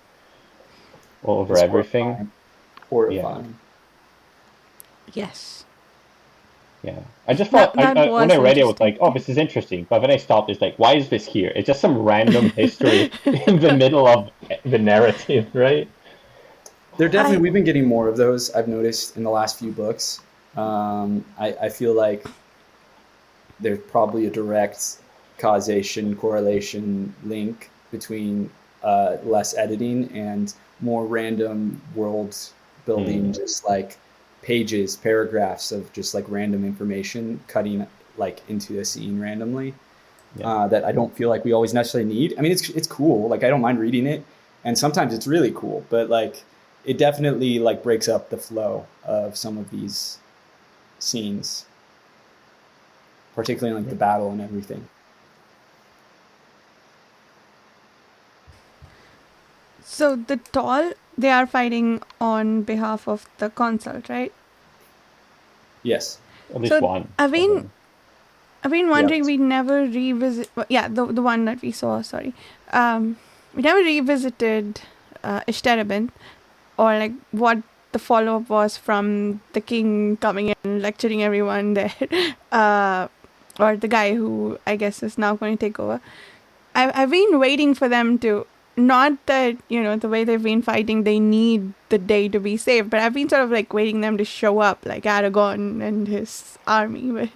all over It's everything. horrifying. Yes. Yeah, I just That thought that when was I read it, I was interesting. like, oh, this is interesting. But then I stopped. It's like, why is this here? It's just some random history in the middle of the narrative, right? We've been getting more of those. I've noticed in the last few books. I feel like there's probably a direct causation, correlation link between less editing and more random world building, just like pages, paragraphs of just like random information cutting like into a scene randomly. That I don't feel like we always necessarily need. I mean, it's cool. Like I don't mind reading it, and sometimes it's really cool. But like, it definitely like breaks up the flow of some of these scenes, particularly like the battle and everything. So the tall, they are fighting on behalf of the consult, right? Yes. At least one. I've been wondering. Yes. We never revisit. Yeah, the one that we saw. Sorry, we never revisited Ishtarabin, or like what the follow up was from the king coming in and lecturing everyone there, or the guy who I guess is now going to take over. I've been waiting for them to. Not that, the way they've been fighting, they need the day to be saved, but I've been sort of like waiting them to show up, like Aragorn and his army.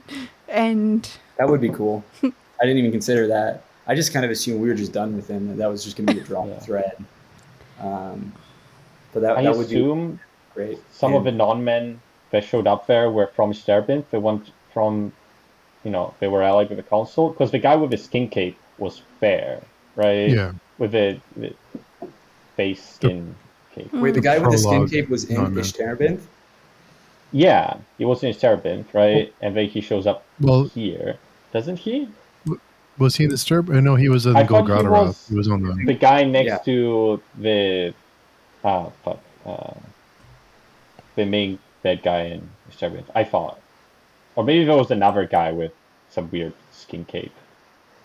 And that would be cool. I didn't even consider that. I just kind of assumed we were just done with him, and that was just going to be a drop thread. But that would be great. Some of the non-men that showed up there were from Sterbint. They went from, they were allied with the council, because the guy with the skin cape was fair, right? Yeah. With the face skin cape. Wait, the guy with the skin cape was in Ishtarabin? Yeah, he was in Ishtarabin, right? And then he shows up here, doesn't he? Was he in the Sturb? No, he was in Golgotha. He was on the guy next to the the main bad guy in Ishtarabin, I thought. Or maybe there was another guy with some weird skin cape.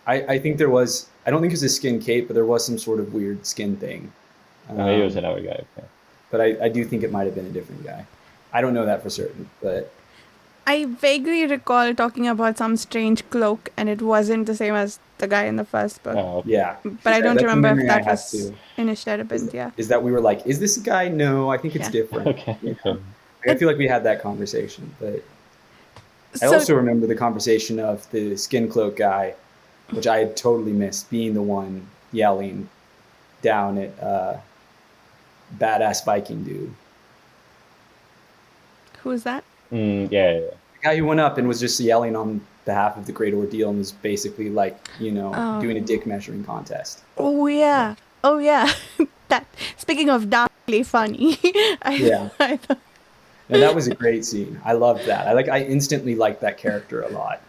I think there was. I don't think it was a skin cape, but there was some sort of weird skin thing. Maybe it was another guy. Okay. But I do think it might have been a different guy. I don't know that for certain, but I vaguely recall talking about some strange cloak, and it wasn't the same as the guy in the first book. Oh, okay. Yeah. But I don't remember if that was in Ishtarabin. Yeah. Is that we were like, is this a guy? No, I think it's different. Okay. I feel like we had that conversation, but I also remember the conversation of the skin cloak guy, which I had totally missed, being the one yelling down at badass Viking dude. Who was that? Yeah. The guy who went up and was just yelling on behalf of the Great Ordeal and was basically like, doing a dick measuring contest. Oh yeah. That. Speaking of darkly funny. And that was a great scene. I loved that. I instantly liked that character a lot.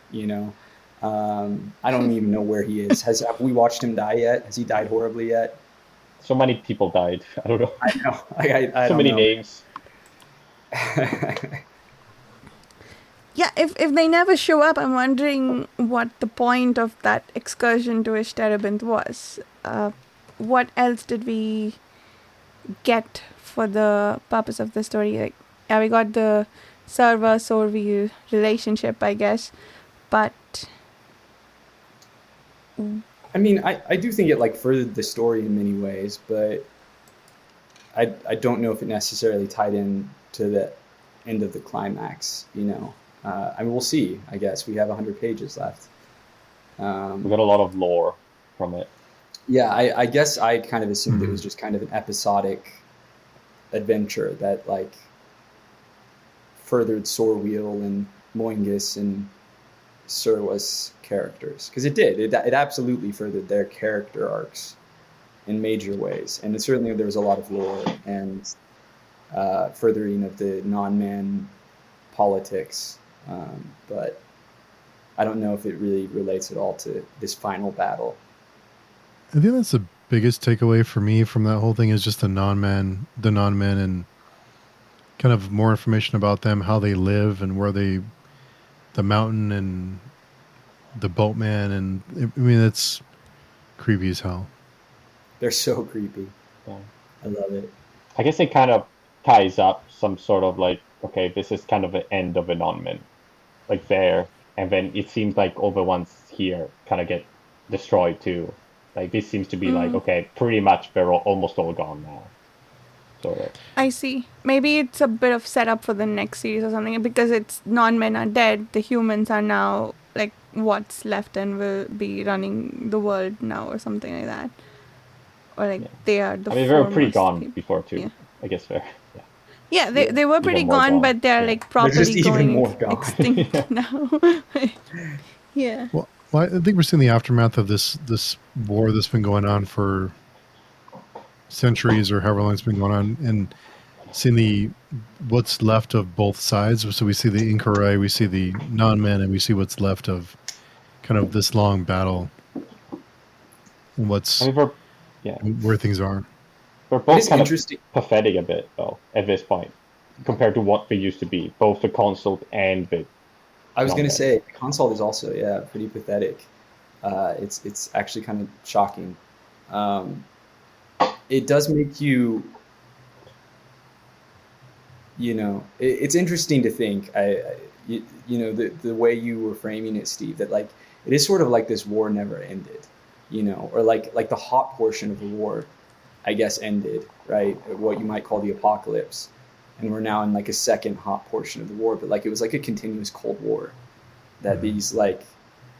I don't even know where he is. Have we watched him die yet? Has he died horribly yet? So many people died. I don't know. I know. I so don't many know. names. Yeah, if they never show up, I'm wondering what the point of that excursion to Ishtarabin was. What else did we get for the purpose of the story? Like, yeah, we got the Serwa-Sorvi relationship, I guess, but I mean, I do think it furthered the story in many ways, but I don't know if it necessarily tied in to the end of the climax. I mean, we'll see. I guess we have 100 pages left. We got a lot of lore from it. Yeah, I guess I kind of assumed it was just kind of an episodic adventure that furthered Sorwheel and Moingus and Serwa's characters, because it did. It absolutely furthered their character arcs in major ways. And certainly there was a lot of lore and furthering of the non-man politics. But I don't know if it really relates at all to this final battle. I think that's the biggest takeaway for me from that whole thing is just the non-men, and kind of more information about them, how they live and where the mountain and the boatman. And I mean, it's creepy as hell. They're so creepy. Yeah. I love it. I guess it kind of ties up some sort of like, okay, this is kind of the end of the non-men, like there, and then it seems like all the ones here kind of get destroyed too. Like this seems to be like, okay, pretty much they're almost all gone now. Sort of. I see. Maybe it's a bit of setup for the next series or something, because it's non-men are dead, the humans are now like what's left and will be running the world now or something like that. Or like they are the I mean, they were pretty foremost gone people. before too. Yeah. I guess they're Yeah, they were pretty even more gone, but they're Yeah. like They're just properly even going more gone. extinct now. Yeah. Well, I think we're seeing the aftermath of this war that's been going on for centuries or however long it's been going on, and seeing what's left of both sides. So we see the Inchoroi, we see the non-men, and we see what's left of kind of this long battle and I mean, where things are. They're It both is kind interesting. of pathetic a bit though at this point, compared to what they used to be, both the consult and the. I was going to non-men. say, Consult is also, pretty pathetic. It's actually kind of shocking. It does make you, it's interesting to think, the way you were framing it, Steve, that like, it is sort of like this war never ended, or like the hot portion of the war, I guess, ended, right? What you might call the apocalypse. And we're now in like a second hot portion of the war, but like it was like a continuous Cold War that these like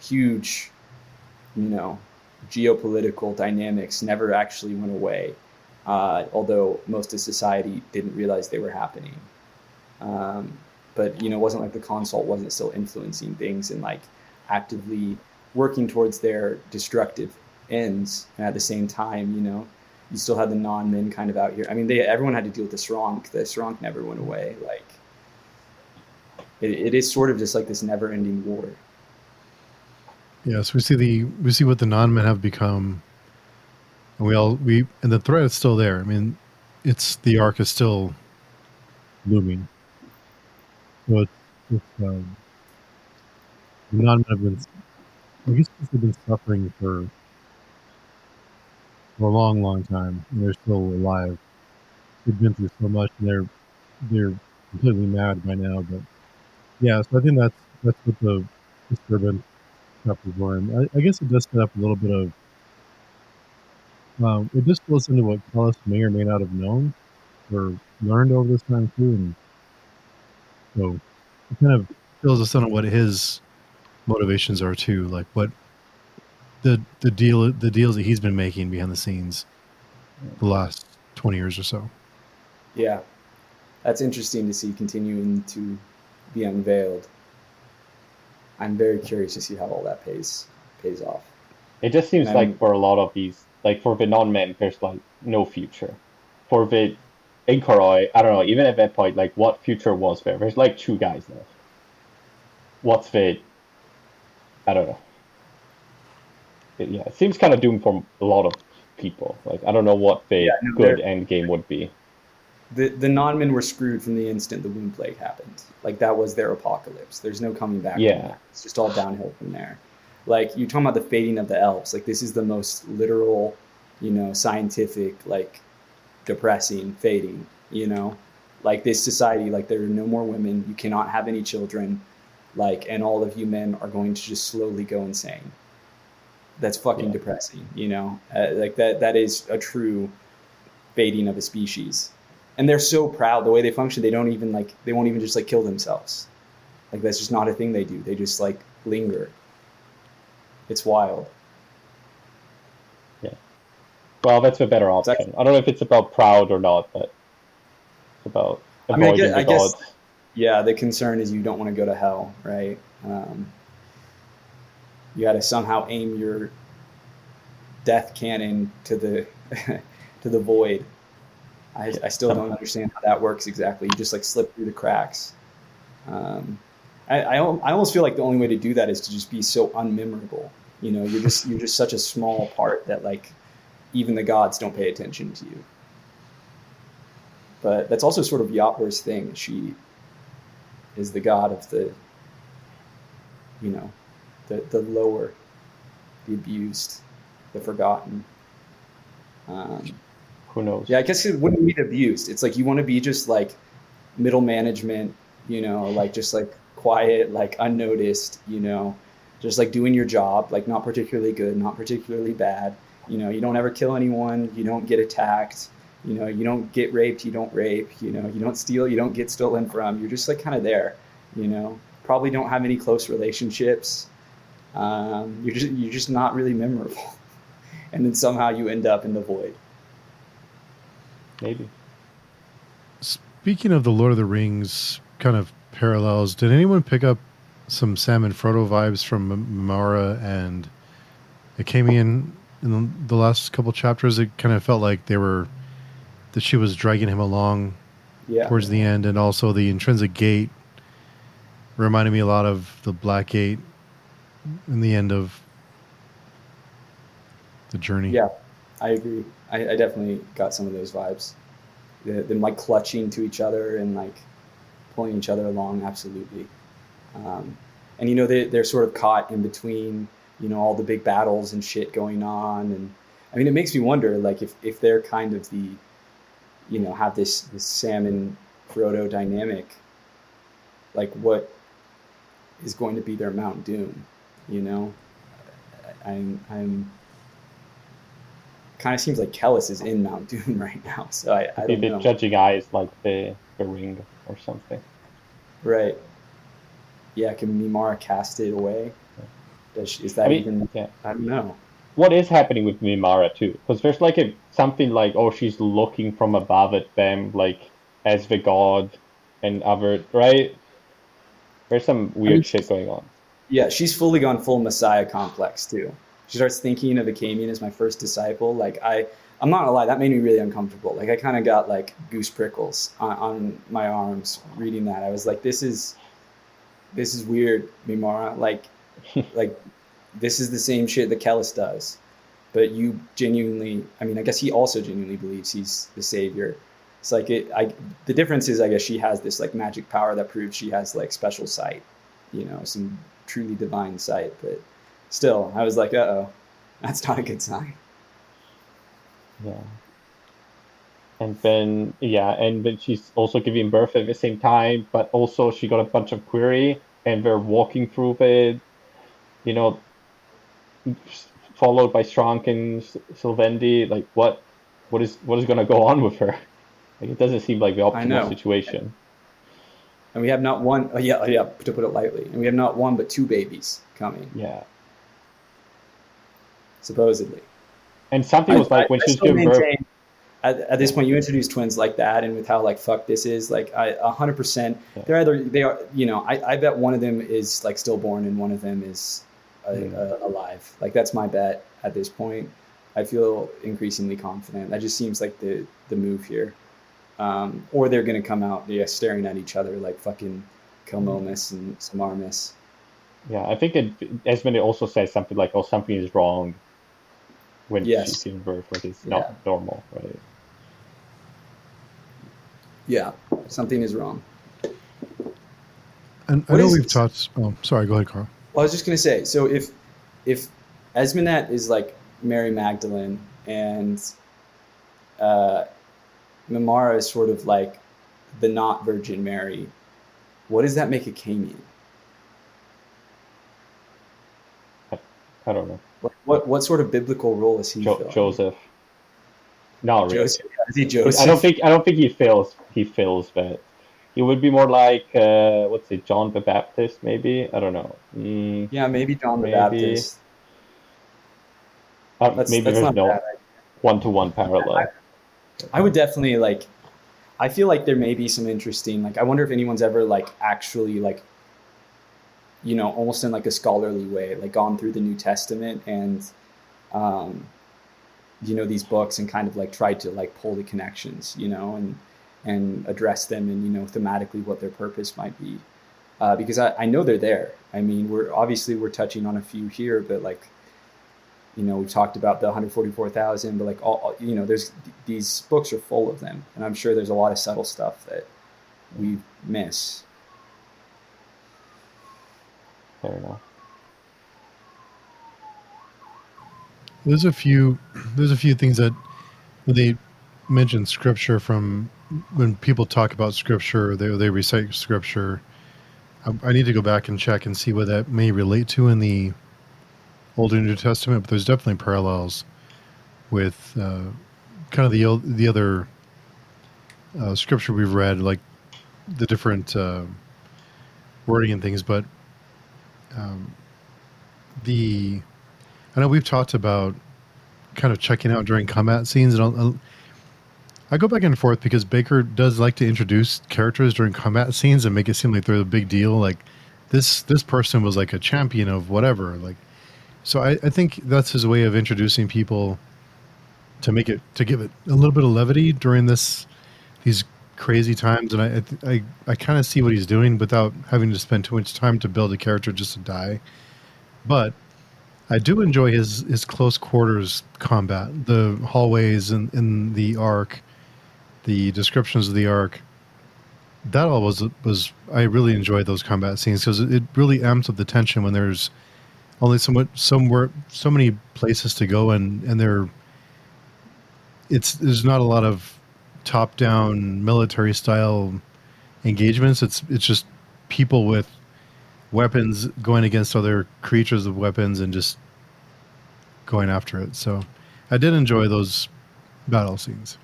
huge, geopolitical dynamics never actually went away, although most of society didn't realize they were happening. But it wasn't like the consult wasn't still influencing things and like actively working towards their destructive ends. And at the same time, you still had the non-men kind of out here. I mean, everyone had to deal with the Sronk. The Sronk never went away. Like, it is sort of just like this never-ending war. Yes, we see what the non-men have become, and and the threat is still there. I mean, the arc is still looming. So the non-men have been, I guess, they've been suffering for a long, long time, and they're still alive. They've been through so much, and they're completely mad by now. But yeah, so I think that's what the disturbance chapters were, and I guess it does set up a little bit of. It just goes into what Kellis may or may not have known or learned over this time too, and so it kind of fills us in on what his motivations are too, like what the deals that he's been making behind the scenes the last 20 years or so. Yeah, that's interesting to see continuing to be unveiled. I'm very curious to see how all that pays off. It just seems like for a lot of these, like for the non-men, there's like no future. For the Inchoroi, I don't know, even at that point, like what future was there? There's like 2 guys left. What's the, I don't know. It seems kind of doomed for a lot of people. Like, I don't know what the good end game would be. The non-men were screwed from the instant the Wound Plague happened. Like, that was their apocalypse. There's no coming back from that. It's just all downhill from there. Like, you're talking about the fading of the elves. Like, this is the most literal, scientific, like, depressing fading, Like, this society, like, there are no more women. You cannot have any children. Like, and all of you men are going to just slowly go insane. That's fucking depressing, Like, that is a true fading of a species. And they're so proud the way they function. They won't even just like kill themselves. Like, that's just not a thing they do. They just like linger. It's wild. Yeah. Well, that's a better option. I don't know if it's about proud or not, but it's about avoiding the gods. Yeah, the concern is you don't want to go to hell, right? You got to somehow aim your death cannon to the to the void. I still don't understand how that works exactly. You just like slip through the cracks. I almost feel like the only way to do that is to just be so unmemorable. You're just such a small part that like even the gods don't pay attention to you. But that's also sort of Yahweh's thing. She is the god of the lower, the abused, the forgotten. Who knows? Yeah, I guess it wouldn't be abused. It's like you want to be just like middle management, like just like quiet, like unnoticed, just like doing your job, like not particularly good, not particularly bad. You don't ever kill anyone. You don't get attacked. You don't get raped. You don't rape. You don't steal. You don't get stolen from. You're just like kind of there. Probably don't have any close relationships. You're just not really memorable. And then somehow you end up in the void. Maybe. Speaking of the Lord of the Rings kind of parallels, did anyone pick up some Sam and Frodo vibes from Mimara and Acamian in the last couple chapters? It kind of felt like that she was dragging him along towards the end, and also the intrinsic gate reminded me a lot of the Black Gate in the end of the journey. Yeah, I agree. I definitely got some of those vibes. Them like clutching to each other and like pulling each other along, absolutely. And they're sort of caught in between, all the big battles and shit going on. And I mean, it makes me wonder, like, if they're kind of the, have this Sam and Frodo dynamic, like what is going to be their Mount Doom, I'm kind of seems like Kellis is in Mount Doom right now, so I don't know. The judging eye is like the ring or something. Right. Yeah, can Mimara cast it away? Is that even? Yeah. I don't know. What is happening with Mimara too? Because there's like something like, oh, she's looking from above at them, like as the god and other, right? There's some weird shit going on. Yeah, she's fully gone full Messiah complex too. She starts thinking of Acamian as my first disciple. Like I'm not gonna lie, that made me really uncomfortable. Like I kind of got like goose prickles on my arms reading that. I was like, this is weird, Mimara. Like this is the same shit that Kellis does, but you genuinely. I mean, I guess he also genuinely believes he's the savior. It's like the difference is, I guess she has this like magic power that proves she has like special sight, some truly divine sight, but. Still, I was like, that's not a good sign. Yeah. And then she's also giving birth at the same time, but also she got a bunch of query, and they're walking through it, followed by Strunk and Sylvendi. Like, what is going to go on with her? Like, it doesn't seem like the optimal situation. And we have not one, to put it lightly, and we have not one but two babies coming. Yeah. Supposedly. And something was like when she's giving birth. At this point, you introduce twins like that, and with how like fuck this is, like 100%. They are. I bet one of them is like stillborn and one of them is alive. Like that's my bet at this point. I feel increasingly confident. That just seems like the move here. Or they're gonna come out staring at each other like fucking Kelmomas and Samarmis. Yeah, I think Esmond also says something like, "Oh, something is wrong." When she's giving birth, like it's not normal, right? Yeah, something is wrong. And I know we've talked. Oh, sorry. Go ahead, Carl. Well, I was just gonna say. So if Esmenet is like Mary Magdalene and Mimara is sort of like the not Virgin Mary, what does that make Acamian? I don't know. What sort of biblical role is he filling? Joseph. No, really. Joseph. Is he Joseph? I don't think he fills that. He would be more like John the Baptist, maybe. I don't know. Yeah, maybe John the Baptist. Maybe there's no one-to-one parallel. I would definitely like. I feel like there may be some interesting. Like, I wonder if anyone's ever like actually like. Almost in like a scholarly way, like gone through the New Testament and, these books and kind of like tried to like pull the connections, and address them and, thematically what their purpose might be. Because I know they're there. I mean, we're touching on a few here, but like, we've talked about the 144,000, but like there's these books are full of them, and I'm sure there's a lot of subtle stuff that we miss. Fair enough. There's a few things that when they mention scripture, from when people talk about scripture, they recite scripture. I need to go back and check and see what that may relate to in the Old and New Testament, but there's definitely parallels with kind of the other scripture we've read, like the different wording and things. But I know we've talked about kind of checking out during combat scenes, and I go back and forth because Bakker does like to introduce characters during combat scenes and make it seem like they're a big deal. Like this person was like a champion of whatever. Like, so I think that's his way of introducing people to give it a little bit of levity during these crazy times. And I kind of see what he's doing without having to spend too much time to build a character just to die. But I do enjoy his close quarters combat, the hallways in the Ark, the descriptions of the Ark. That all was I really enjoyed those combat scenes because it really amps up the tension when there's only so many places to go, and there's not a lot of top down military style engagements. It's just people with weapons going against other creatures with weapons and just going after it. So I did enjoy those battle scenes,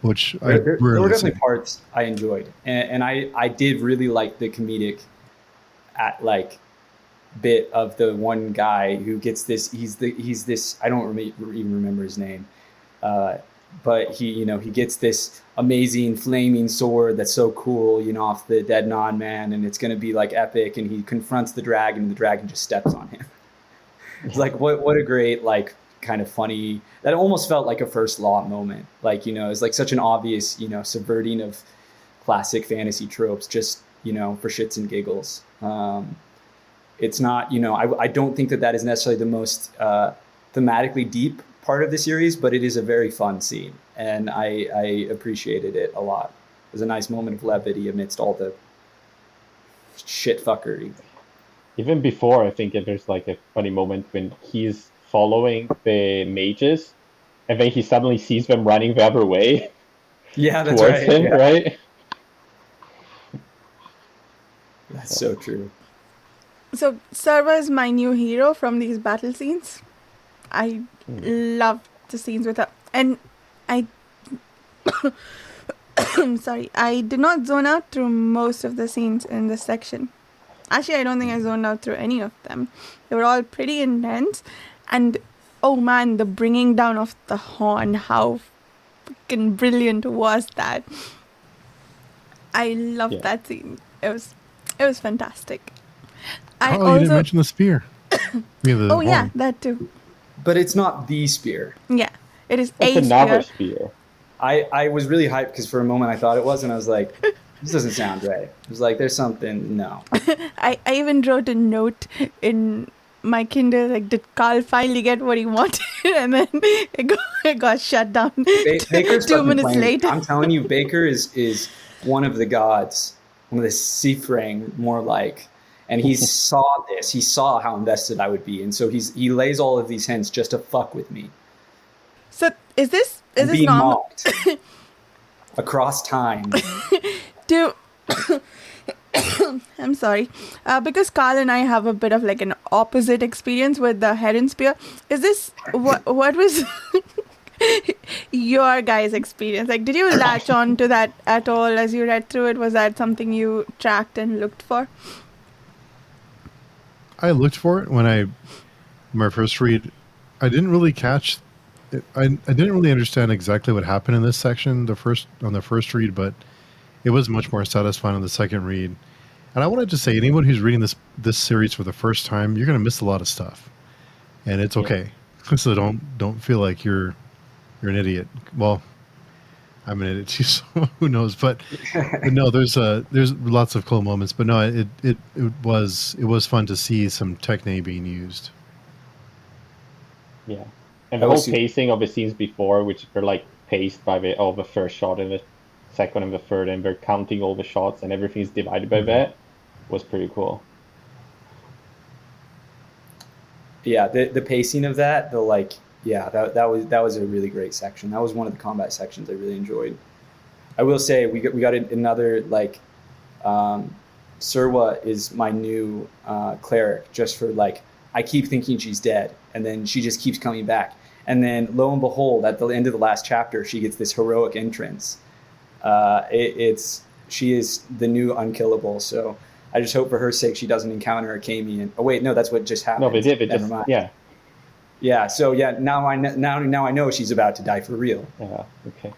which there were definitely parts I enjoyed, and I did really like the comedic bit of the one guy who gets this. He's this. I don't even remember his name, but he gets this amazing flaming sword that's so cool, off the dead non-man, and it's going to be like epic. And he confronts the dragon, and the dragon just steps on him. It's like what a great kind of funny. That almost felt like a First Law moment. It's like such an obvious subverting of classic fantasy tropes, just for shits and giggles. It's not I don't think that is necessarily the most thematically deep part of the series, but it is a very fun scene, and I appreciated it a lot. It was a nice moment of levity amidst all the shit fuckery. Even before, I think there's like a funny moment when he's following the mages, and then he suddenly sees them running the other way. Yeah, that's towards right. him, yeah. Right? That's so true. So Serwa is my new hero from these battle scenes. I love the scenes with her, and I'm sorry, I did not zone out through most of the scenes in this section. Actually, I don't think I zoned out through any of them. They were all pretty intense. And, oh man, the bringing down of the horn, how freaking brilliant was that? I loved that scene. It was fantastic. You didn't mention the spear. Yeah, that too. But it's not the spear. Yeah, it is It's another spear. I was really hyped because for a moment I thought it was, and I was like, this doesn't sound right. It was like, there's something, no. I even wrote a note in my Kindle, like, did Carl finally get what he wanted? And then it got shut down Bakker's 2 minutes later. I'm telling you, Bakker is one of the gods, one of the Seafrang, more like. And he saw this. He saw how invested I would be. And so he lays all of these hints just to fuck with me. So is this being normal? mocked across time. I'm sorry. Because Carl and I have a bit of like an opposite experience with the Heron Spear. Is this what was your guys' experience? Like, did you latch on to that at all as you read through it? Was that something you tracked and looked for? I looked for it when my first read. I didn't really catch it. I didn't really understand exactly what happened in this section on the first read, but it was much more satisfying on the second read. And I wanted to say, anyone who's reading this series for the first time, you're going to miss a lot of stuff, and it's okay. So don't feel like you're you're an idiot. Well, I'm an idiot too, so who knows? But no, there's lots of cool moments. But no, it was fun to see some techne being used. Yeah, and the I whole was super- pacing of the scenes before, which were like paced by the first shot and the second and the third, and they're counting all the shots and everything's divided by that, was pretty cool. Yeah, the pacing of that, that was a really great section. That was one of the combat sections I really enjoyed. I will say we got another like Serwa is my new cleric, just for like I keep thinking she's dead and then she just keeps coming back, and then lo and behold at the end of the last chapter she gets this heroic entrance. She is the new unkillable, so I just hope for her sake she doesn't encounter a Kami. Oh wait, no, that's what just happened. No, they did. Never mind. Yeah. Yeah. So yeah, now I know she's about to die for real. Yeah. Okay.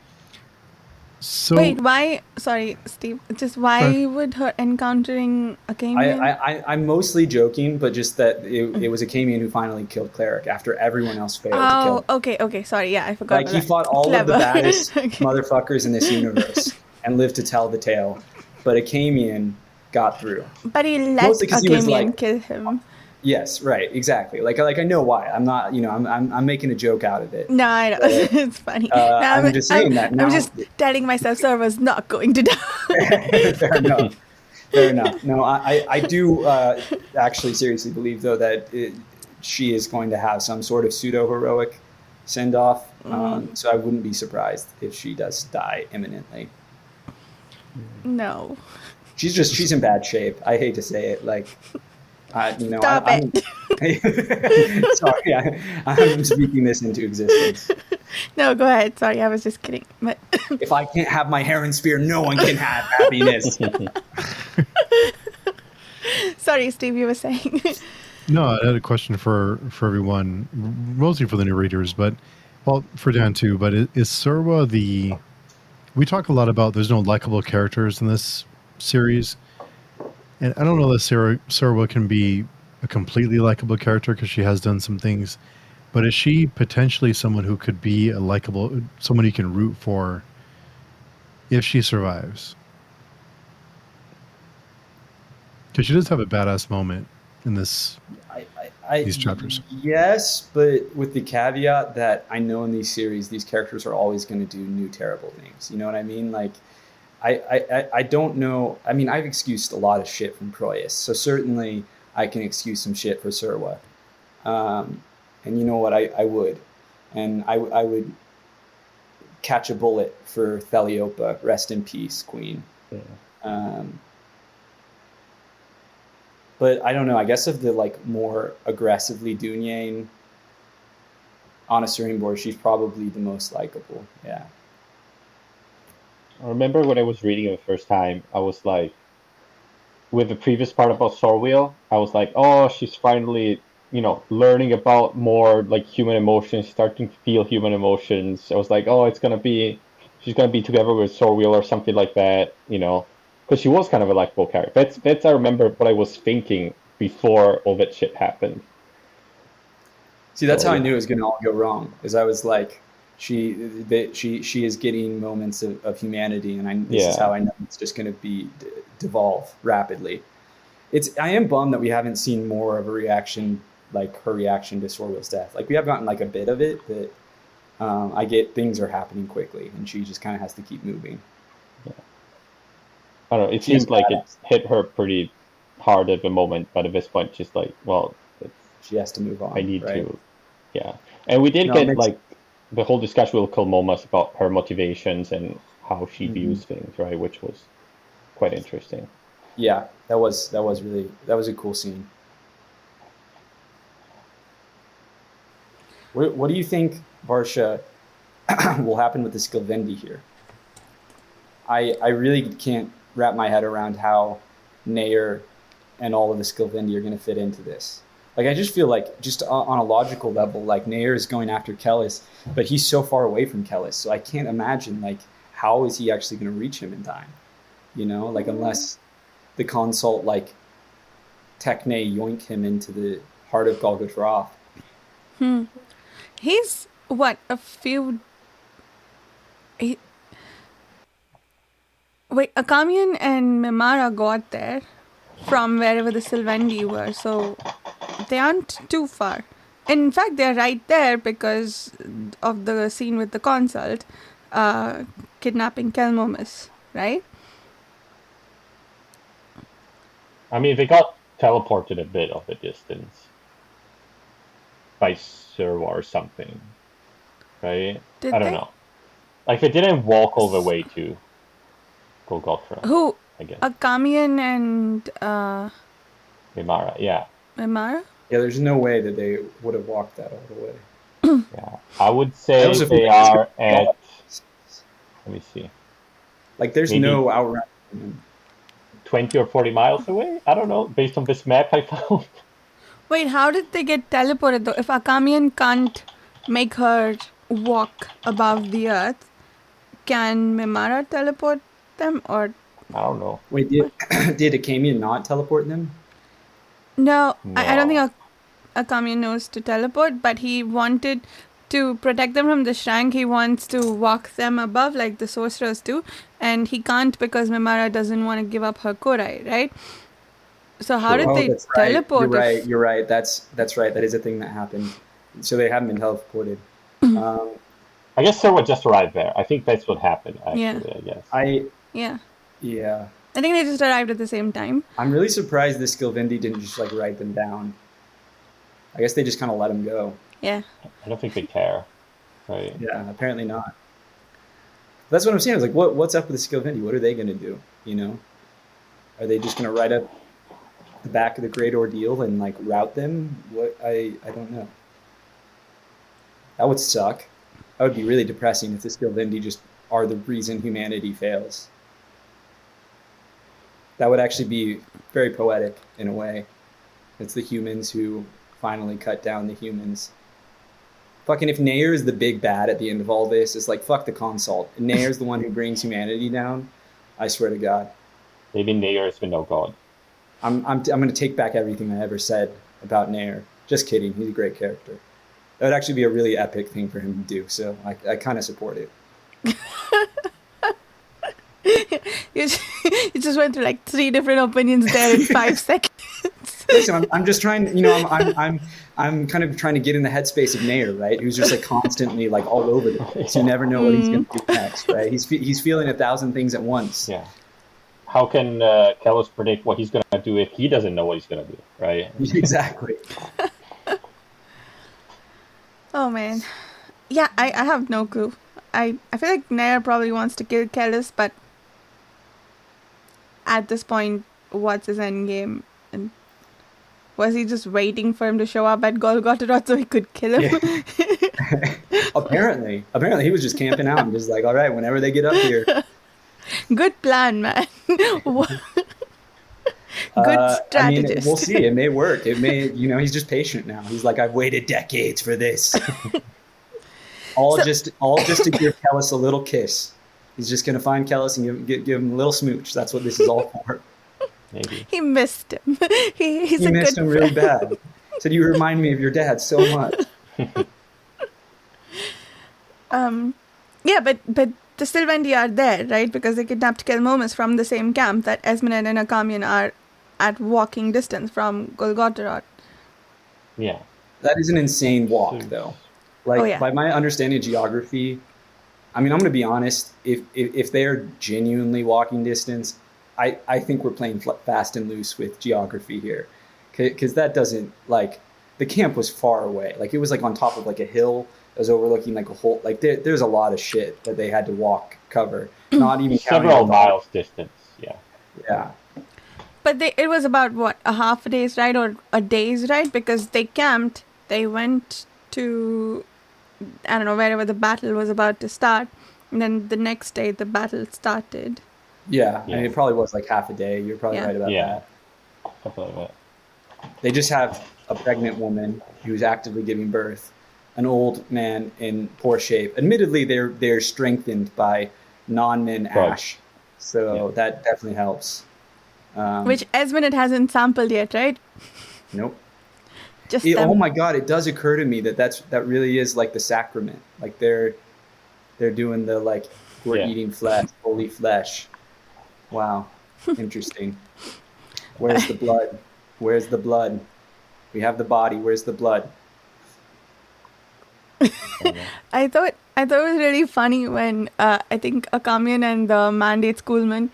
So Wait, why? Sorry, Steve. Just why would her encountering a Camian? I'm mostly joking, but just that it was a Camian who finally killed Cleric after everyone else failed to kill. Oh, okay. Sorry, yeah, I forgot. Like he fought all of the baddest motherfuckers in this universe and lived to tell the tale, but a Camian got through. But he let Mostly a 'cause he was Camian like- kill him. Yes, right, exactly. Like I know why. I'm not, I'm making a joke out of it. No, I know. It's funny. No, I'm just saying that now. I'm just telling myself Serva's not going to die. Fair enough. Fair enough. No, I do actually seriously believe, though, that she is going to have some sort of pseudo-heroic send-off. So I wouldn't be surprised if she does die imminently. No. She's in bad shape. I hate to say it. Like, Stop it. Sorry, I'm speaking this into existence. No, go ahead. Sorry, I was just kidding. But If I can't have my Heron Spear, no one can have happiness. sorry, Steve, you were saying. no, I had a question for everyone, mostly for the new readers, but well, for Dan too. But is Serwa the? We talk a lot about there's no likable characters in this series. And I don't know that Serwa can be a completely likable character because she has done some things, but is she potentially someone who could be a likable, someone you can root for if she survives? Because she does have a badass moment in these chapters. Yes, but with the caveat that I know in these series, these characters are always going to do new terrible things. You know what I mean? Like, I don't know. I mean, I've excused a lot of shit from Proyas, so certainly I can excuse some shit for Serwa. And you know what? I would. And I would catch a bullet for Theliopa. Rest in peace, Queen. Yeah. But I don't know. I guess of the like more aggressively Dunyan on a certain board, she's probably the most likable. Yeah. I remember when I was reading it the first time, I was like, with the previous part about Sorwheel, I was like, oh, she's finally, learning about more like human emotions, starting to feel human emotions. I was like, oh, she's gonna be together with Sorwheel or something like that, because she was kind of a likable character. That's I remember what I was thinking before all that shit happened. See, that's how I knew it was gonna all go wrong, is I was like, she is getting moments of humanity, and this is how I know it's just going to be devolve rapidly. I am bummed that we haven't seen more of a reaction, like her reaction to Sorwheel's death. Like we have gotten like a bit of it, but I get things are happening quickly, and she just kind of has to keep moving. Yeah. I don't know. It seems like it hit her pretty hard at the moment, but at this point, she's like, well, she has to move on. I need to, yeah. And we did get like the whole discussion with Kelmomas about her motivations and how she views things, right? Which was quite interesting. Yeah, that was a cool scene. What do you think, Varsha, will happen with the Skilvendi here? I really can't wrap my head around how Nayar and all of the Skilvendi are going to fit into this. Like, I just feel like, just on a logical level, like, Nayar is going after Kellis, but he's so far away from Kellis, so I can't imagine, like, how is he actually going to reach him in time? Like, unless the consult, like, Techne yoink him into the heart of Golgoth. He's, what, a few He, wait, Akamian and Mimara got there from wherever the Sylvendi were, so they aren't too far. In fact, they're right there because of the scene with the consult kidnapping Kelmomas, right? I mean, they got teleported a bit of a distance by Serwa or something, right? Did I don't they? know. Like, they didn't walk all the way to Golgotha, Who? I guess. Akamian and Mimara, yeah. Mimara? Yeah, there's no way that they would have walked that all the way. Yeah. I would I say also they feel are like at, let me see, like there's maybe no outrun. 20 or 40 miles away? I don't know, based on this map I found. Wait, how did they get teleported though? If Akamian can't make her walk above the earth, can Mimara teleport them or I don't know. Wait, did Akamian not teleport them? no? I don't No. think Akamian knows to teleport, but he wanted to protect them from the Shrang. He wants to walk them above like the sorcerers do, and he can't because Mimara doesn't want to give up her Korai, right? So how did Oh, they that's right. teleport? You're right. if- You're right. That's right. That is a thing that happened. So they haven't been teleported. I guess Serwa just arrived there. I think that's what happened, actually, Yeah. I guess. Yeah, Yeah. I think they just arrived at the same time. I'm really surprised the Skilvindi didn't just like write them down. I guess they just kind of let them go. Yeah. I don't think they care, right? Yeah, apparently not. That's what I'm saying. I was like, what's up with the Skilvindi? What are they going to do? You know, are they just going to write up the back of the Great Ordeal and like route them? What I don't know. That would suck. That would be really depressing if the Skilvindi just are the reason humanity fails. That would actually be very poetic in a way. It's the humans who finally cut down the humans. Fucking if Nayar is the big bad at the end of all this, it's like fuck the consult. And Nayar's the one who brings humanity down. I swear to God. Maybe Nayar has been no god. I'm going to take back everything I ever said about Nayar. Just kidding. He's a great character. That would actually be a really epic thing for him to do. So I kind of support it. You just went through like 3 different opinions there in 5 seconds. Listen, I'm just trying. You know, I'm kind of trying to get in the headspace of Nayar, right? Who's just like constantly like all over the place. You never know what he's going to do next, right? He's feeling 1,000 things at once. Yeah. How can Kellos predict what he's going to do if he doesn't know what he's going to do, right? Exactly. Oh man. Yeah, I have no clue. I feel like Nayar probably wants to kill Kellis, but at this point, what's his end game? And was he just waiting for him to show up at Golgotha so he could kill him? Yeah. Apparently he was just camping out and just like, all right, whenever they get up here. Good plan, man. Good strategist. I mean, we'll see. It may work. It may, you know, he's just patient now. He's like, I've waited decades for this. all just to give Kellis a little kiss. He's just gonna find Kellis and give him a little smooch. That's what this is all for. Maybe. He missed him. He's He a missed good him really bad. Said, you remind me of your dad so much. Yeah, but the Sylvendi are there, right? Because they kidnapped Kelmomas from the same camp that Esmened and Akamian are at walking distance from Golgotha. Yeah. That is an insane walk, though. Like, by my understanding of geography, I mean, I'm going to be honest. If they're genuinely walking distance, I think we're playing fast and loose with geography here, because that doesn't, like, the camp was far away. Like, it was like on top of like a hill that was overlooking like a whole, like there's a lot of shit that they had to cover. Not even Several miles distance. Yeah. Yeah. But it was about what, a half a day's ride or a day's ride, because they camped. They went to, I don't know, wherever the battle was about to start, and then the next day the battle started. Yeah, I mean, it probably was like half a day. You're probably right about that. Something like that. They just have a pregnant woman who's actively giving birth, an old man in poor shape. Admittedly, they're strengthened by non-min ash, so that definitely helps. Which Esmened hasn't sampled yet, right? Nope. Oh my God! It does occur to me that really is like the sacrament. Like they're doing the like who are Yeah. eating flesh, holy flesh. Wow, interesting. Where's the blood? Where's the blood? We have the body. Where's the blood? I thought it was really funny when I think Akamian and the Mandate Schoolman,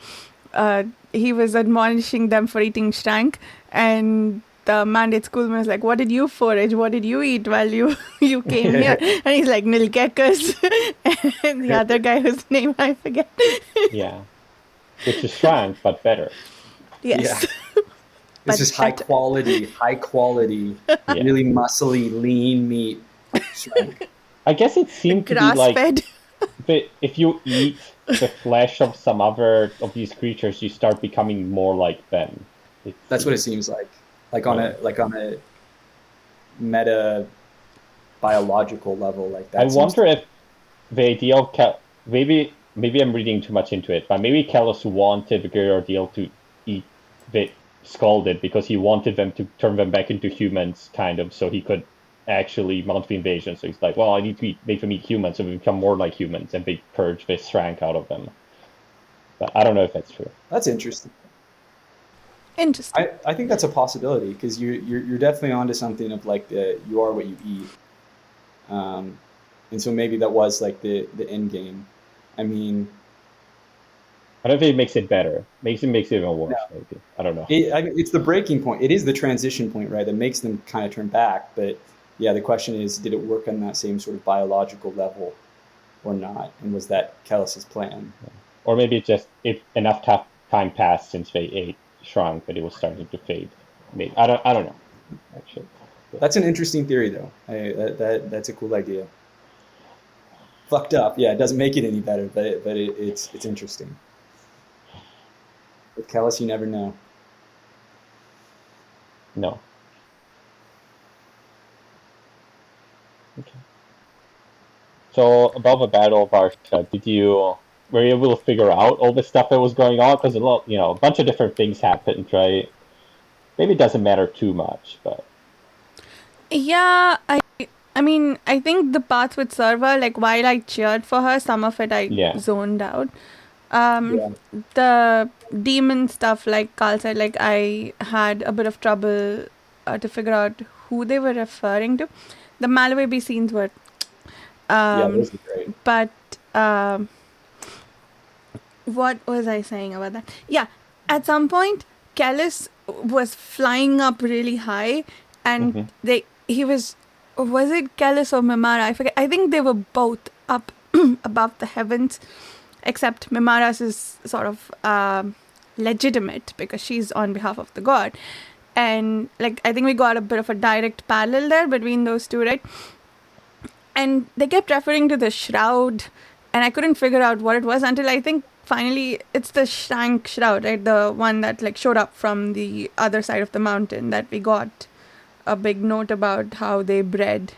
he was admonishing them for eating shrank, and the Mandate Schoolman was like, "What did you forage? What did you eat while you came here?" And he's like, "Nilgeckers," and the other guy whose name I forget. Yeah. Which is shrank, but better. Yes. Yeah. But This is high that- quality, really muscly, lean meat. Shrank. I guess it seemed to be grass like fed. if you eat the flesh of some other of these creatures, you start becoming more like them. That's what it seems like. Like on a meta biological level, like that. I wonder if the idea of maybe I'm reading too much into it, but maybe Kalos wanted the Gyaradeal to eat the Scalded because he wanted them to turn them back into humans, kind of, so he could actually mount the invasion. So he's like, well, I need to make them eat humans so they become more like humans, and they purge this shrank out of them. But I don't know if that's true. That's interesting. Interesting. I think that's a possibility because you're definitely onto something of like you are what you eat, and so maybe that was like the end game. I mean, I don't think it makes it better. Makes it even worse. No. Maybe I don't know. It's the breaking point. It is the transition point, right? That makes them kind of turn back. But yeah, the question is, did it work on that same sort of biological level or not? And was that Kelos's plan? Or maybe it's just if enough time passed since they ate shrunk that it was starting to fade. Maybe I don't know. Actually, that's an interesting theory, though. That's a cool idea. Fucked up. Yeah, it doesn't make it any better, but it's interesting. With Kelos, you never know. No. Okay. So about the Battle of Arsha, were you able to figure out all the stuff that was going on? Because a bunch of different things happened, right? Maybe it doesn't matter too much, but Yeah, I mean, I think the parts with Serwa, like while I cheered for her, some of it I zoned out. The demon stuff, like Carl said, like I had a bit of trouble to figure out who they were referring to. The Malawabi scenes were, those are great. But what was I saying about that? Yeah, at some point, Kellis was flying up really high, and he was it Kellis or Mimara? I forget. I think they were both up above the heavens. Except Mimara's is sort of legitimate because she's on behalf of the god. And like I think we got a bit of a direct parallel there between those two, right? And they kept referring to the shroud, and I couldn't figure out what it was until I think finally it's the Shrank shroud, right? The one that like showed up from the other side of the mountain that we got a big note about how they bred.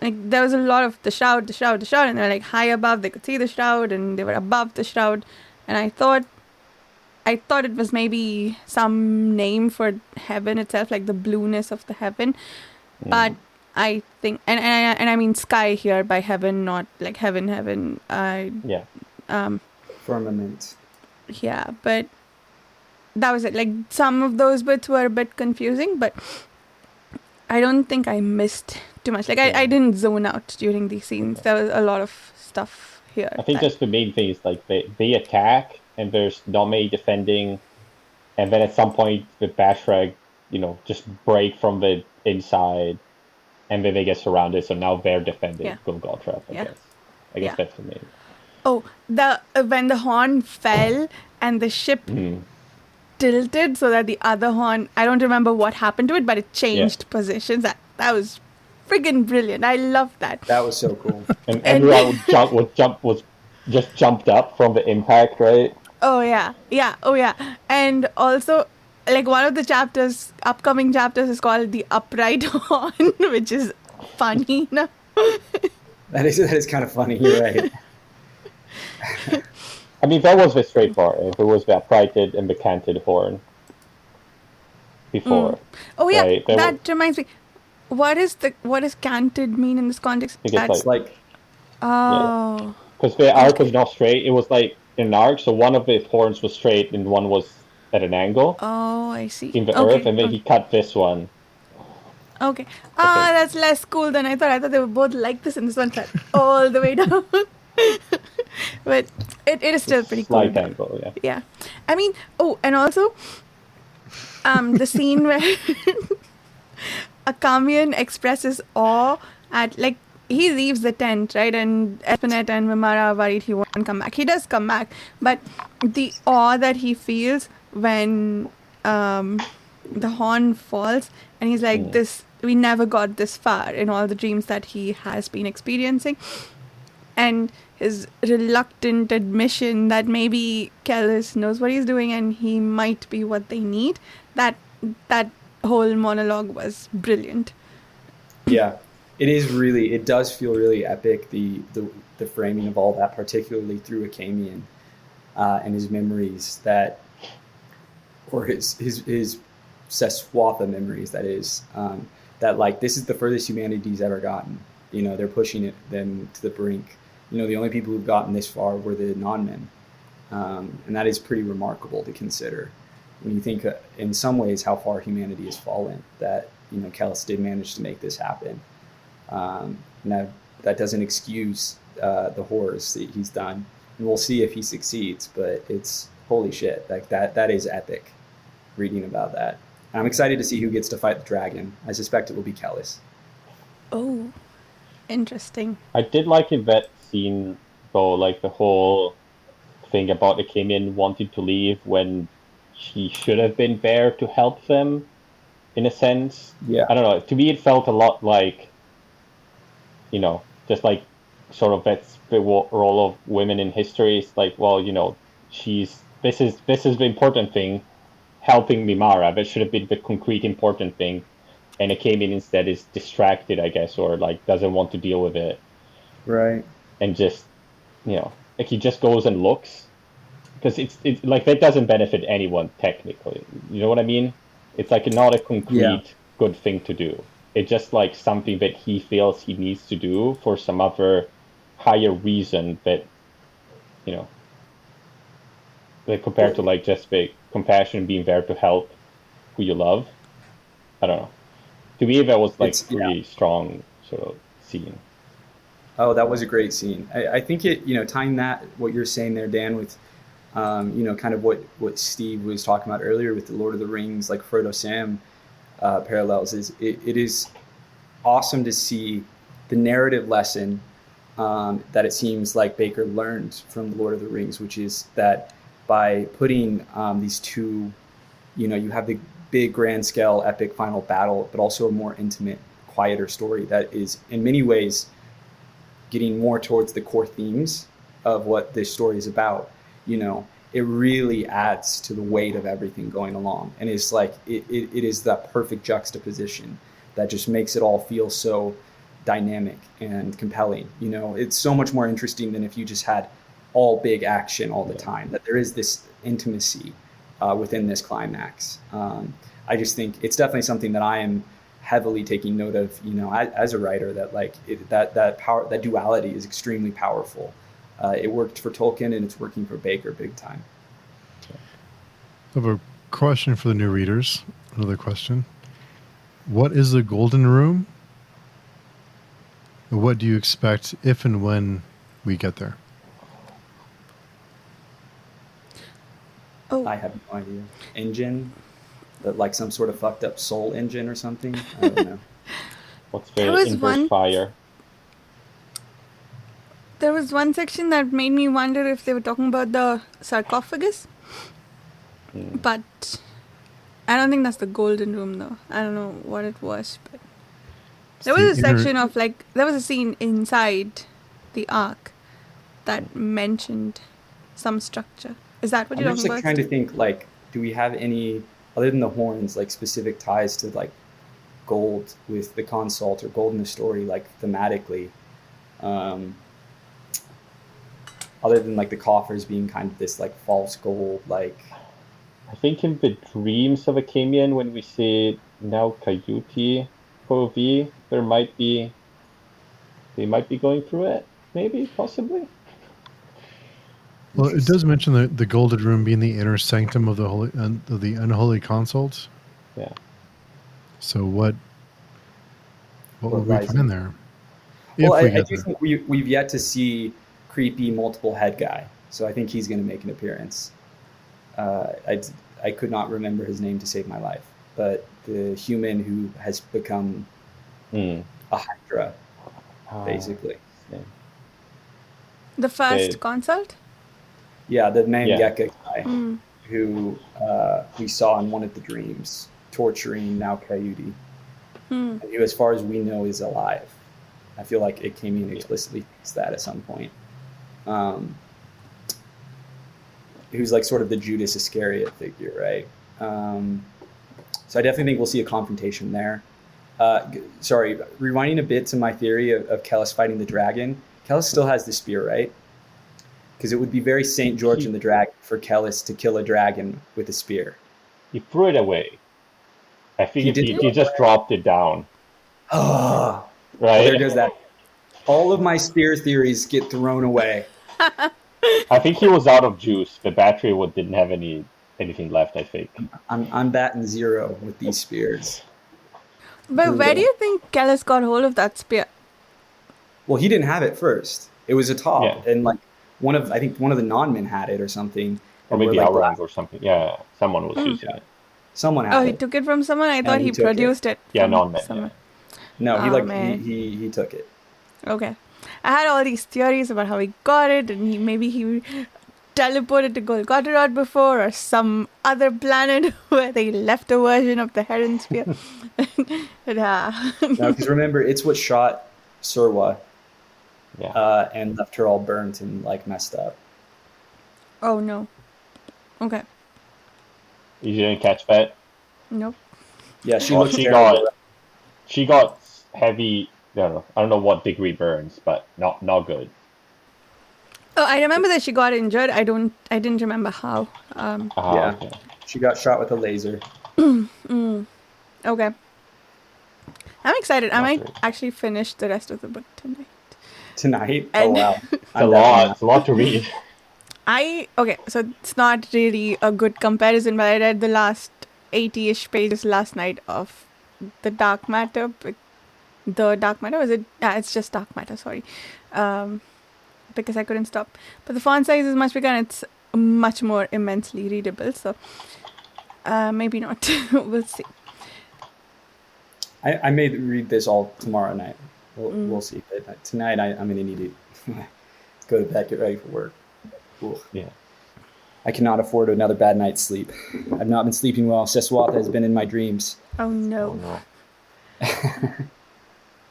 Like there was a lot of the shroud, and they were like high above. They could see the shroud, and they were above the shroud. And I thought it was maybe some name for heaven itself, like the blueness of the heaven. But I think, and I mean sky here by heaven, not like heaven. Firmament. Yeah, but that was it. Like some of those bits were a bit confusing, but I don't think I missed too much. Like I didn't zone out during these scenes. There was a lot of stuff here. I think just the main thing is like they attack and there's Nome defending, and then at some point the Bashrag, just break from the inside, and then they get surrounded. So now they're defending Golgotha. I guess that's the main. Oh, when the horn fell and the ship tilted so that the other horn, I don't remember what happened to it, but it changed positions. That was friggin' brilliant. I love that. That was so cool. And everyone was just jumped up from the impact, right? Oh yeah. And also, like one of the upcoming chapters is called the Upright Horn, which is funny. No? That is kind of funny. You're right. I mean, that was the straightforward. There was the uprighted and the canted horn before. Oh yeah, right? that reminds me. What does canted mean in this context? It's like oh. because the arc was not straight. It was like an arc, so one of the horns was straight and one was at an angle Oh, I see. in the earth, Okay. and then he cut this one. Okay. Okay. That's less cool than I thought. I thought they were both like this, and this one cut all the way down. But it is still pretty cool. Slight angle, yeah. Yeah. I mean, and also, the scene where Akamian expresses awe at, like, he leaves the tent, right? And Espinette and Mimara are worried he won't come back. He does come back, but the awe that he feels when the horn falls, and he's like, "This, we never got this far," in all the dreams that he has been experiencing, and his reluctant admission that maybe Kellis knows what he's doing and he might be what they need. That whole monologue was brilliant. Yeah, it does feel really epic, the framing of all that, particularly through Akamian and his memories or his Seswatha memories, that is, that, like, this is the furthest humanity's ever gotten. You know, they're pushing them to the brink. You know, the only people who've gotten this far were the non-men. And that is pretty remarkable to consider when you think in some ways how far humanity has fallen, that, you know, Kellis did manage to make this happen. Now, that doesn't excuse the horrors that he's done. And we'll see if he succeeds, but it's holy shit. Like, that is epic, reading about that. And I'm excited to see who gets to fight the dragon. I suspect it will be Kellis. Oh, interesting. I did like in that scene, though, like the whole thing about Akamian wanting to leave when he should have been there to help them, in a sense. Yeah. I don't know. To me, it felt a lot like, you know, just like sort of that's the role of women in history. It's like, well, you know, this is the important thing, helping Mimara. That should have been the concrete important thing. And Akamian instead is distracted, I guess, or like doesn't want to deal with it. Right. And just, you know, like he just goes and looks, because it's like that doesn't benefit anyone technically. You know what I mean? It's like not a concrete good thing to do. It's just like something that he feels he needs to do for some other higher reason that, you know, like compared to like just the compassion, being there to help who you love. I don't know. To me, that was like pretty strong sort of scene. Oh, that was a great scene. I think it, you know, tying that, what you're saying there, Dan, with, you know, kind of what Steve was talking about earlier with the Lord of the Rings, like Frodo Sam parallels, is it is awesome to see the narrative lesson that it seems like Bakker learned from the Lord of the Rings, which is that by putting these two, you know, you have the big grand scale epic final battle, but also a more intimate, quieter story that is in many ways getting more towards the core themes of what this story is about. You know, it really adds to the weight of everything going along, and it's like it is that perfect juxtaposition that just makes it all feel so dynamic and compelling. You know, it's so much more interesting than if you just had all big action all the time, that there is this intimacy within this climax. I just think it's definitely something that I am heavily taking note of, you know, as a writer, that like that power, that duality is extremely powerful. It worked for Tolkien and it's working for Bakker big time. I have a question for the new readers. Another question. What is the Golden Room? What do you expect if and when we get there? Oh, I have no idea. Engine? That, like some sort of fucked up soul engine or something? I don't know. What's the inverse fire? There was one section that made me wonder if they were talking about the sarcophagus. But I don't think that's the Golden Room, though. I don't know what it was, but there was a section of, like, there was a scene inside the Ark that mentioned some structure. Is that what you're talking about? I'm just trying to think, like, do we have any, other than the horns, like specific ties to like gold with the consult or gold in the story, like thematically, other than like the coffers being kind of this like false gold, like. I think in the dreams of Akamian, when we see now Coyote POV, they might be going through it, maybe, possibly. Well, it does mention the Golden Room being the inner sanctum of the Unholy Consult. Yeah. So what would we lies find in- there? Well, If we I get do there. think we've yet to see creepy multiple head guy, so I think he's going to make an appearance. I could not remember his name to save my life, but the human who has become a Hydra, basically. Yeah. The first Okay. consult? Yeah, the Yeah. Mangekka guy who we saw in one of the dreams, torturing Now Coyote. And who, as far as we know, is alive. I feel like it came in explicitly that at some point. Who's like sort of the Judas Iscariot figure, right? So I definitely think we'll see a confrontation there. Sorry, rewinding a bit to my theory of Kellis fighting the dragon. Kellis still has the spear, right? Because it would be very St. George and the Dragon for Kellis to kill a dragon with a spear. He threw it away. I think did he throw it just dropped it down. Oh, Right? there goes that. All of my spear theories get thrown away. I think he was out of juice. The battery didn't have anything left, I think. I'm batting 0 with these spears. But where do you think Kellis got hold of that spear? Well, he didn't have it first. It was a top, Yeah. and like one of the non-men had it or something. Or maybe Elrond or something. Yeah, someone was using it. Someone had Oh, it. he took it from someone? I thought he he took it. produced it. Yeah, from non-men. someone. No, Oh, man. he took it. Okay. I had all these theories about how he got it, and maybe he teleported to Golgotha before, or some other planet where they left a version of the heron spear. No, because remember, it's what shot Serwa Yeah. and left her all burnt and like messed up. Oh, no. Okay. You didn't catch that? Nope. Yeah, she Well, looks terrible. she got heavy. I don't know what degree burns, but not good. Oh, I remember that she got injured. I didn't remember how. Yeah. Okay. She got shot with a laser. Okay. I'm excited. I Not might great. actually finish the rest of the book tonight. Tonight? And- Oh, wow. It's a lot to read. Okay, so it's not really a good comparison, but I read the last 80-ish pages last night of the Dark Matter. The Dark Matter? Was it? It's just Dark Matter, sorry. Because I couldn't stop. But the font size is much bigger and it's much more immensely readable, so maybe not. We'll see. I may read this all tomorrow night. We'll see. But tonight, I'm going to need to go to bed, get ready for work. Ooh. Yeah. I cannot afford another bad night's sleep. I've not been sleeping well. Seswatha has been in my dreams. Oh no. No.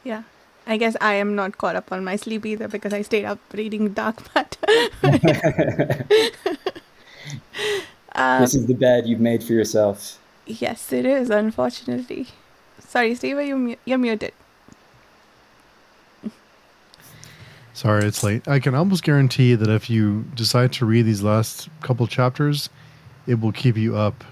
Yeah. I guess I am not caught up on my sleep either because I stayed up reading Dark Matter. This is the bed you've made for yourself. Yes, it is, unfortunately. Sorry, Steve, you're muted. Sorry, it's late. I can almost guarantee that if you decide to read these last couple chapters, it will keep you up.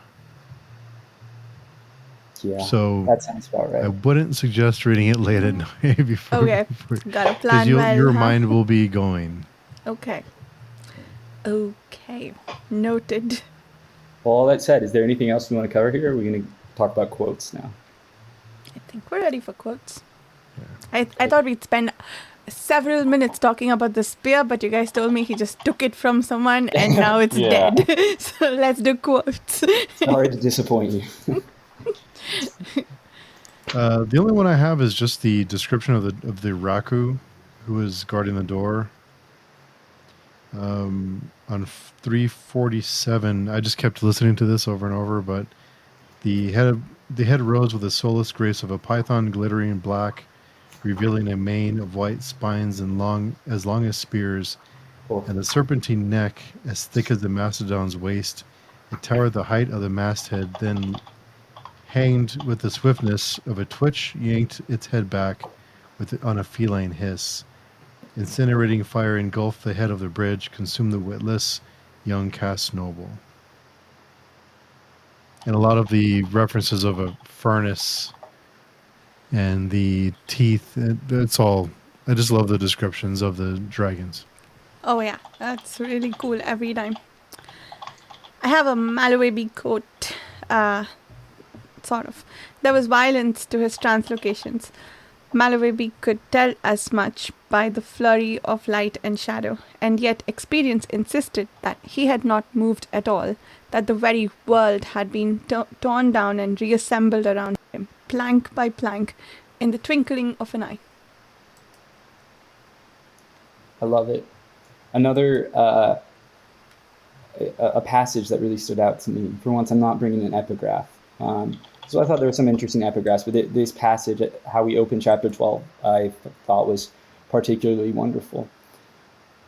Yeah, So that sounds about right. I wouldn't suggest reading it late at night before. Okay, got a plan Because well. your huh? mind will be going. Okay. Noted. Well, all that said, is there anything else we want to cover here? Or are we going to talk about quotes now? I think we're ready for quotes. I thought we'd spend several minutes talking about the spear, but you guys told me he just took it from someone and now it's Yeah. dead. So let's do quotes. Sorry to disappoint you. The only one I have is just the description of the Raku who is guarding the door. On 347, I just kept listening to this over and over, but the head rose with the soulless grace of a python, glittering black, revealing a mane of white spines and long as spears, and a serpentine neck as thick as the mastodon's waist. It towered the height of the masthead, then hanged with the swiftness of a twitch, yanked its head back on a feline hiss. Incinerating fire engulfed the head of the bridge, consumed the witless young cast noble. And a lot of the references of a furnace and the teeth, it's all, I just love the descriptions of the dragons. Oh yeah, that's really cool every time. I have a Malawabi quote, sort of. There was violence to his translocations. Malawabi could tell as much by the flurry of light and shadow, and yet experience insisted that he had not moved at all, that the very world had been torn down and reassembled around him, plank by plank, in the twinkling of an eye. I love it. Another a passage that really stood out to me. For once, I'm not bringing an epigraph. So I thought there were some interesting epigraphs, but this passage, how we open chapter 12, I thought was particularly wonderful.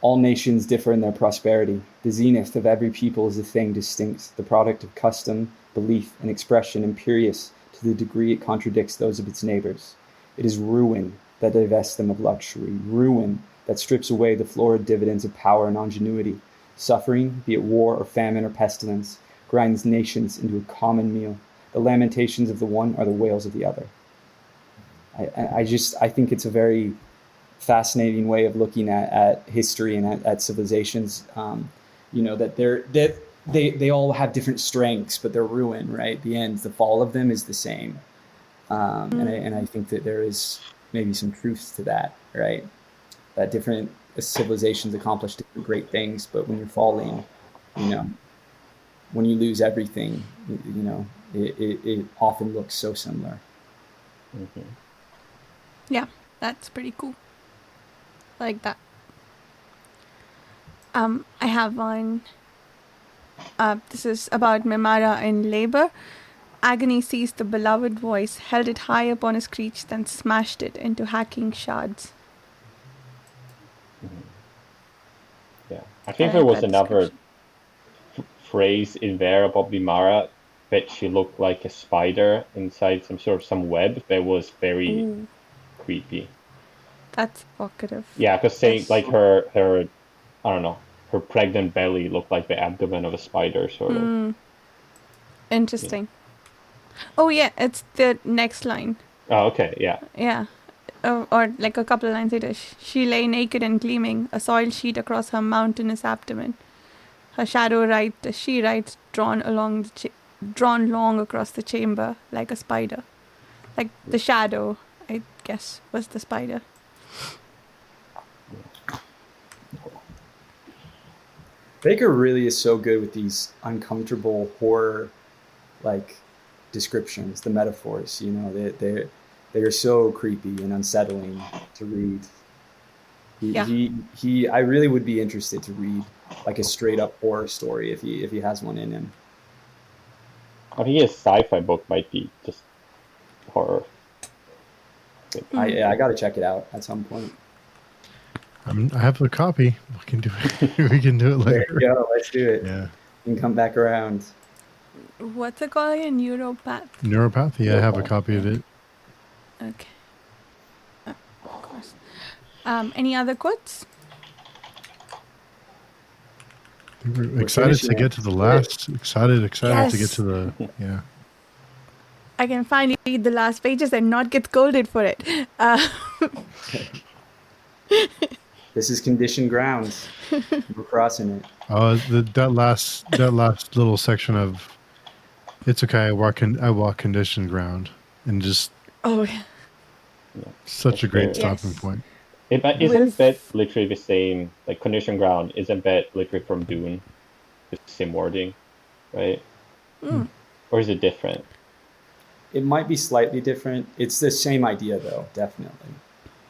All nations differ in their prosperity. The zenith of every people is a thing distinct, the product of custom, belief, and expression, imperious to the degree it contradicts those of its neighbors. It is ruin that divests them of luxury, ruin that strips away the florid dividends of power and ingenuity. Suffering, be it war or famine or pestilence, grinds nations into a common meal. The lamentations of the one are the wails of the other. I think it's a very fascinating way of looking at history and at civilizations. That they all have different strengths, but they're ruin, right? The end, the fall of them is the same. And I think that there is maybe some truth to that, right? That different civilizations accomplish different great things, but when you're falling, when you lose everything, it often looks so similar. Mm-hmm. Yeah, that's pretty cool. I like that. I have one. This is about Mimara in labor. Agony seized the beloved voice, held it high upon a screech, then smashed it into hacking shards. Mm-hmm. Yeah, I think there was another phrase in there about Mimara that she looked like a spider inside some web that was very creepy. That's evocative. Yeah, because saying like her I don't know, her pregnant belly looked like the abdomen of a spider, sort of. Interesting. Yeah. Oh yeah, it's the next line. Oh, okay, yeah. Yeah. Or like a couple of lines later. She lay naked and gleaming, a soiled sheet across her mountainous abdomen. Her shadow writhed as she writes, drawn long across the chamber like a spider. Like the shadow, I guess, was the spider. Bakker really is so good with these uncomfortable horror, like descriptions, the metaphors. They are so creepy and unsettling to read. I really would be interested to read like a straight up horror story if he has one in him. I think his sci-fi book might be just horror. I got to check it out at some point. I have a copy. We can do it. We can do it later. There you go. Let's do it. Yeah. You can come back around. What's it called again? Neuropathy. I have a copy of it. Okay. Of course. Any other quotes? We're excited to get to the last. Excited Yes. to get to the. Yeah. I can finally read the last pages and not get scolded for it. This is conditioned ground. We're crossing it. That last little section of, it's okay. I walk conditioned ground, and just. Oh yeah. Such a great stopping point. Isn't that literally the same? Like conditioned ground, isn't that literally from Dune? The same wording, right? Or is it different? It might be slightly different. It's the same idea, though, definitely.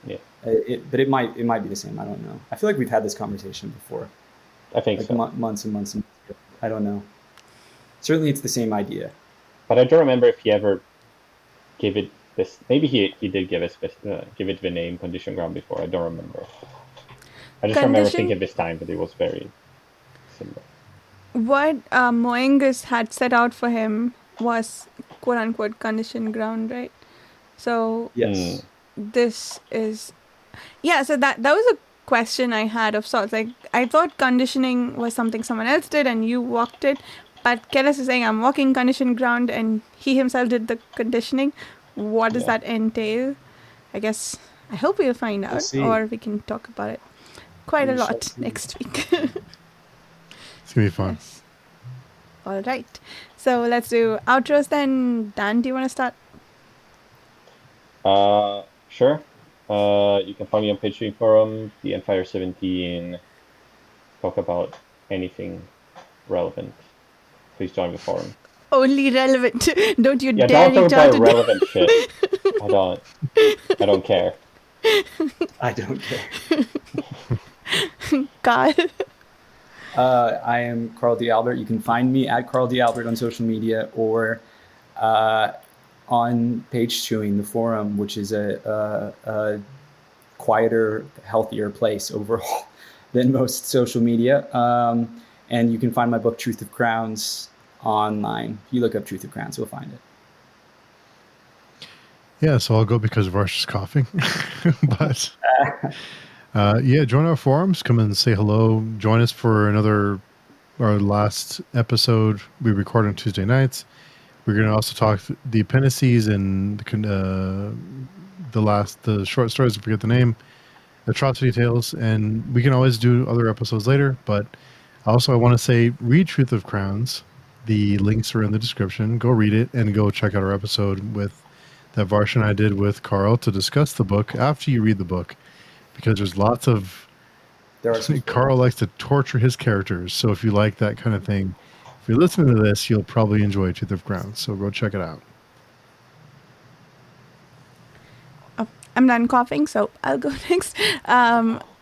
Yeah. But it might be the same. I don't know. I feel like we've had this conversation before. I think so. Months and months ago. I don't know. Certainly, it's the same idea. But I don't remember if he ever gave it this. Maybe he did give it the name condition ground before. I don't remember. I just remember thinking this time that it was very similar. What Moengus had set out for him was quote unquote condition ground, right? So yes. This is so that was a question I had of sorts. Like I thought conditioning was something someone else did and you walked it, but Kellis is saying I'm walking condition ground and he himself did the conditioning. What does that entail? I guess I hope we'll find out, or we can talk about it. quite a We shall lot see. next week. It's gonna be fun. Yes. All right. So let's do outros then. Dan, do you want to start? Sure. You can find me on Pitching Forum, the Empire 17. Talk about anything relevant. Please join the forum. Only relevant. Don't you Yeah, dare don't talk reach out about to irrelevant shit. I don't care. I don't care. Carl. I am Carl D. Albert. You can find me at Carl D. Albert on social media or on Page Chewing, the forum, which is a quieter, healthier place overall than most social media. And you can find my book, Truth of Crowns, online. If you look up Truth of Crowns, you'll find it. Yeah, so I'll go because Varsh is coughing. But yeah, join our forums. Come and say hello. Join us for our last episode. We record on Tuesday nights. We're going to also talk the appendices and the short stories. I forget the name. Atrocity Tales, and we can always do other episodes later. But also, I want to say, read Truth of Crowns. The links are in the description. Go read it and go check out our episode that Varsh and I did with Carl to discuss the book after you read the book, because there's lots of. Carl likes to torture his characters, so if you like that kind of thing, if you're listening to this, you'll probably enjoy Truth of Crowns. So go check it out. I'm done coughing, so I'll go next.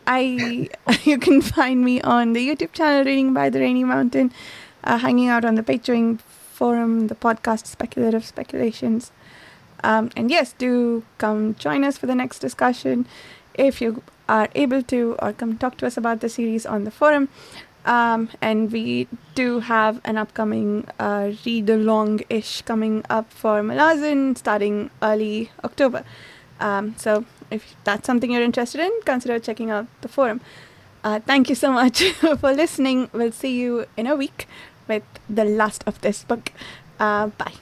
You can find me on the YouTube channel Reading by the Rainy Mountain, hanging out on the Patreon forum, the podcast Speculative Speculations. And yes, do come join us for the next discussion if you are able to, or come talk to us about the series on the forum. And we do have an upcoming read-along-ish coming up for Malazan starting early October. So if that's something you're interested in, consider checking out the forum. Thank you so much for listening. We'll see you in a week with the last of this book. Bye.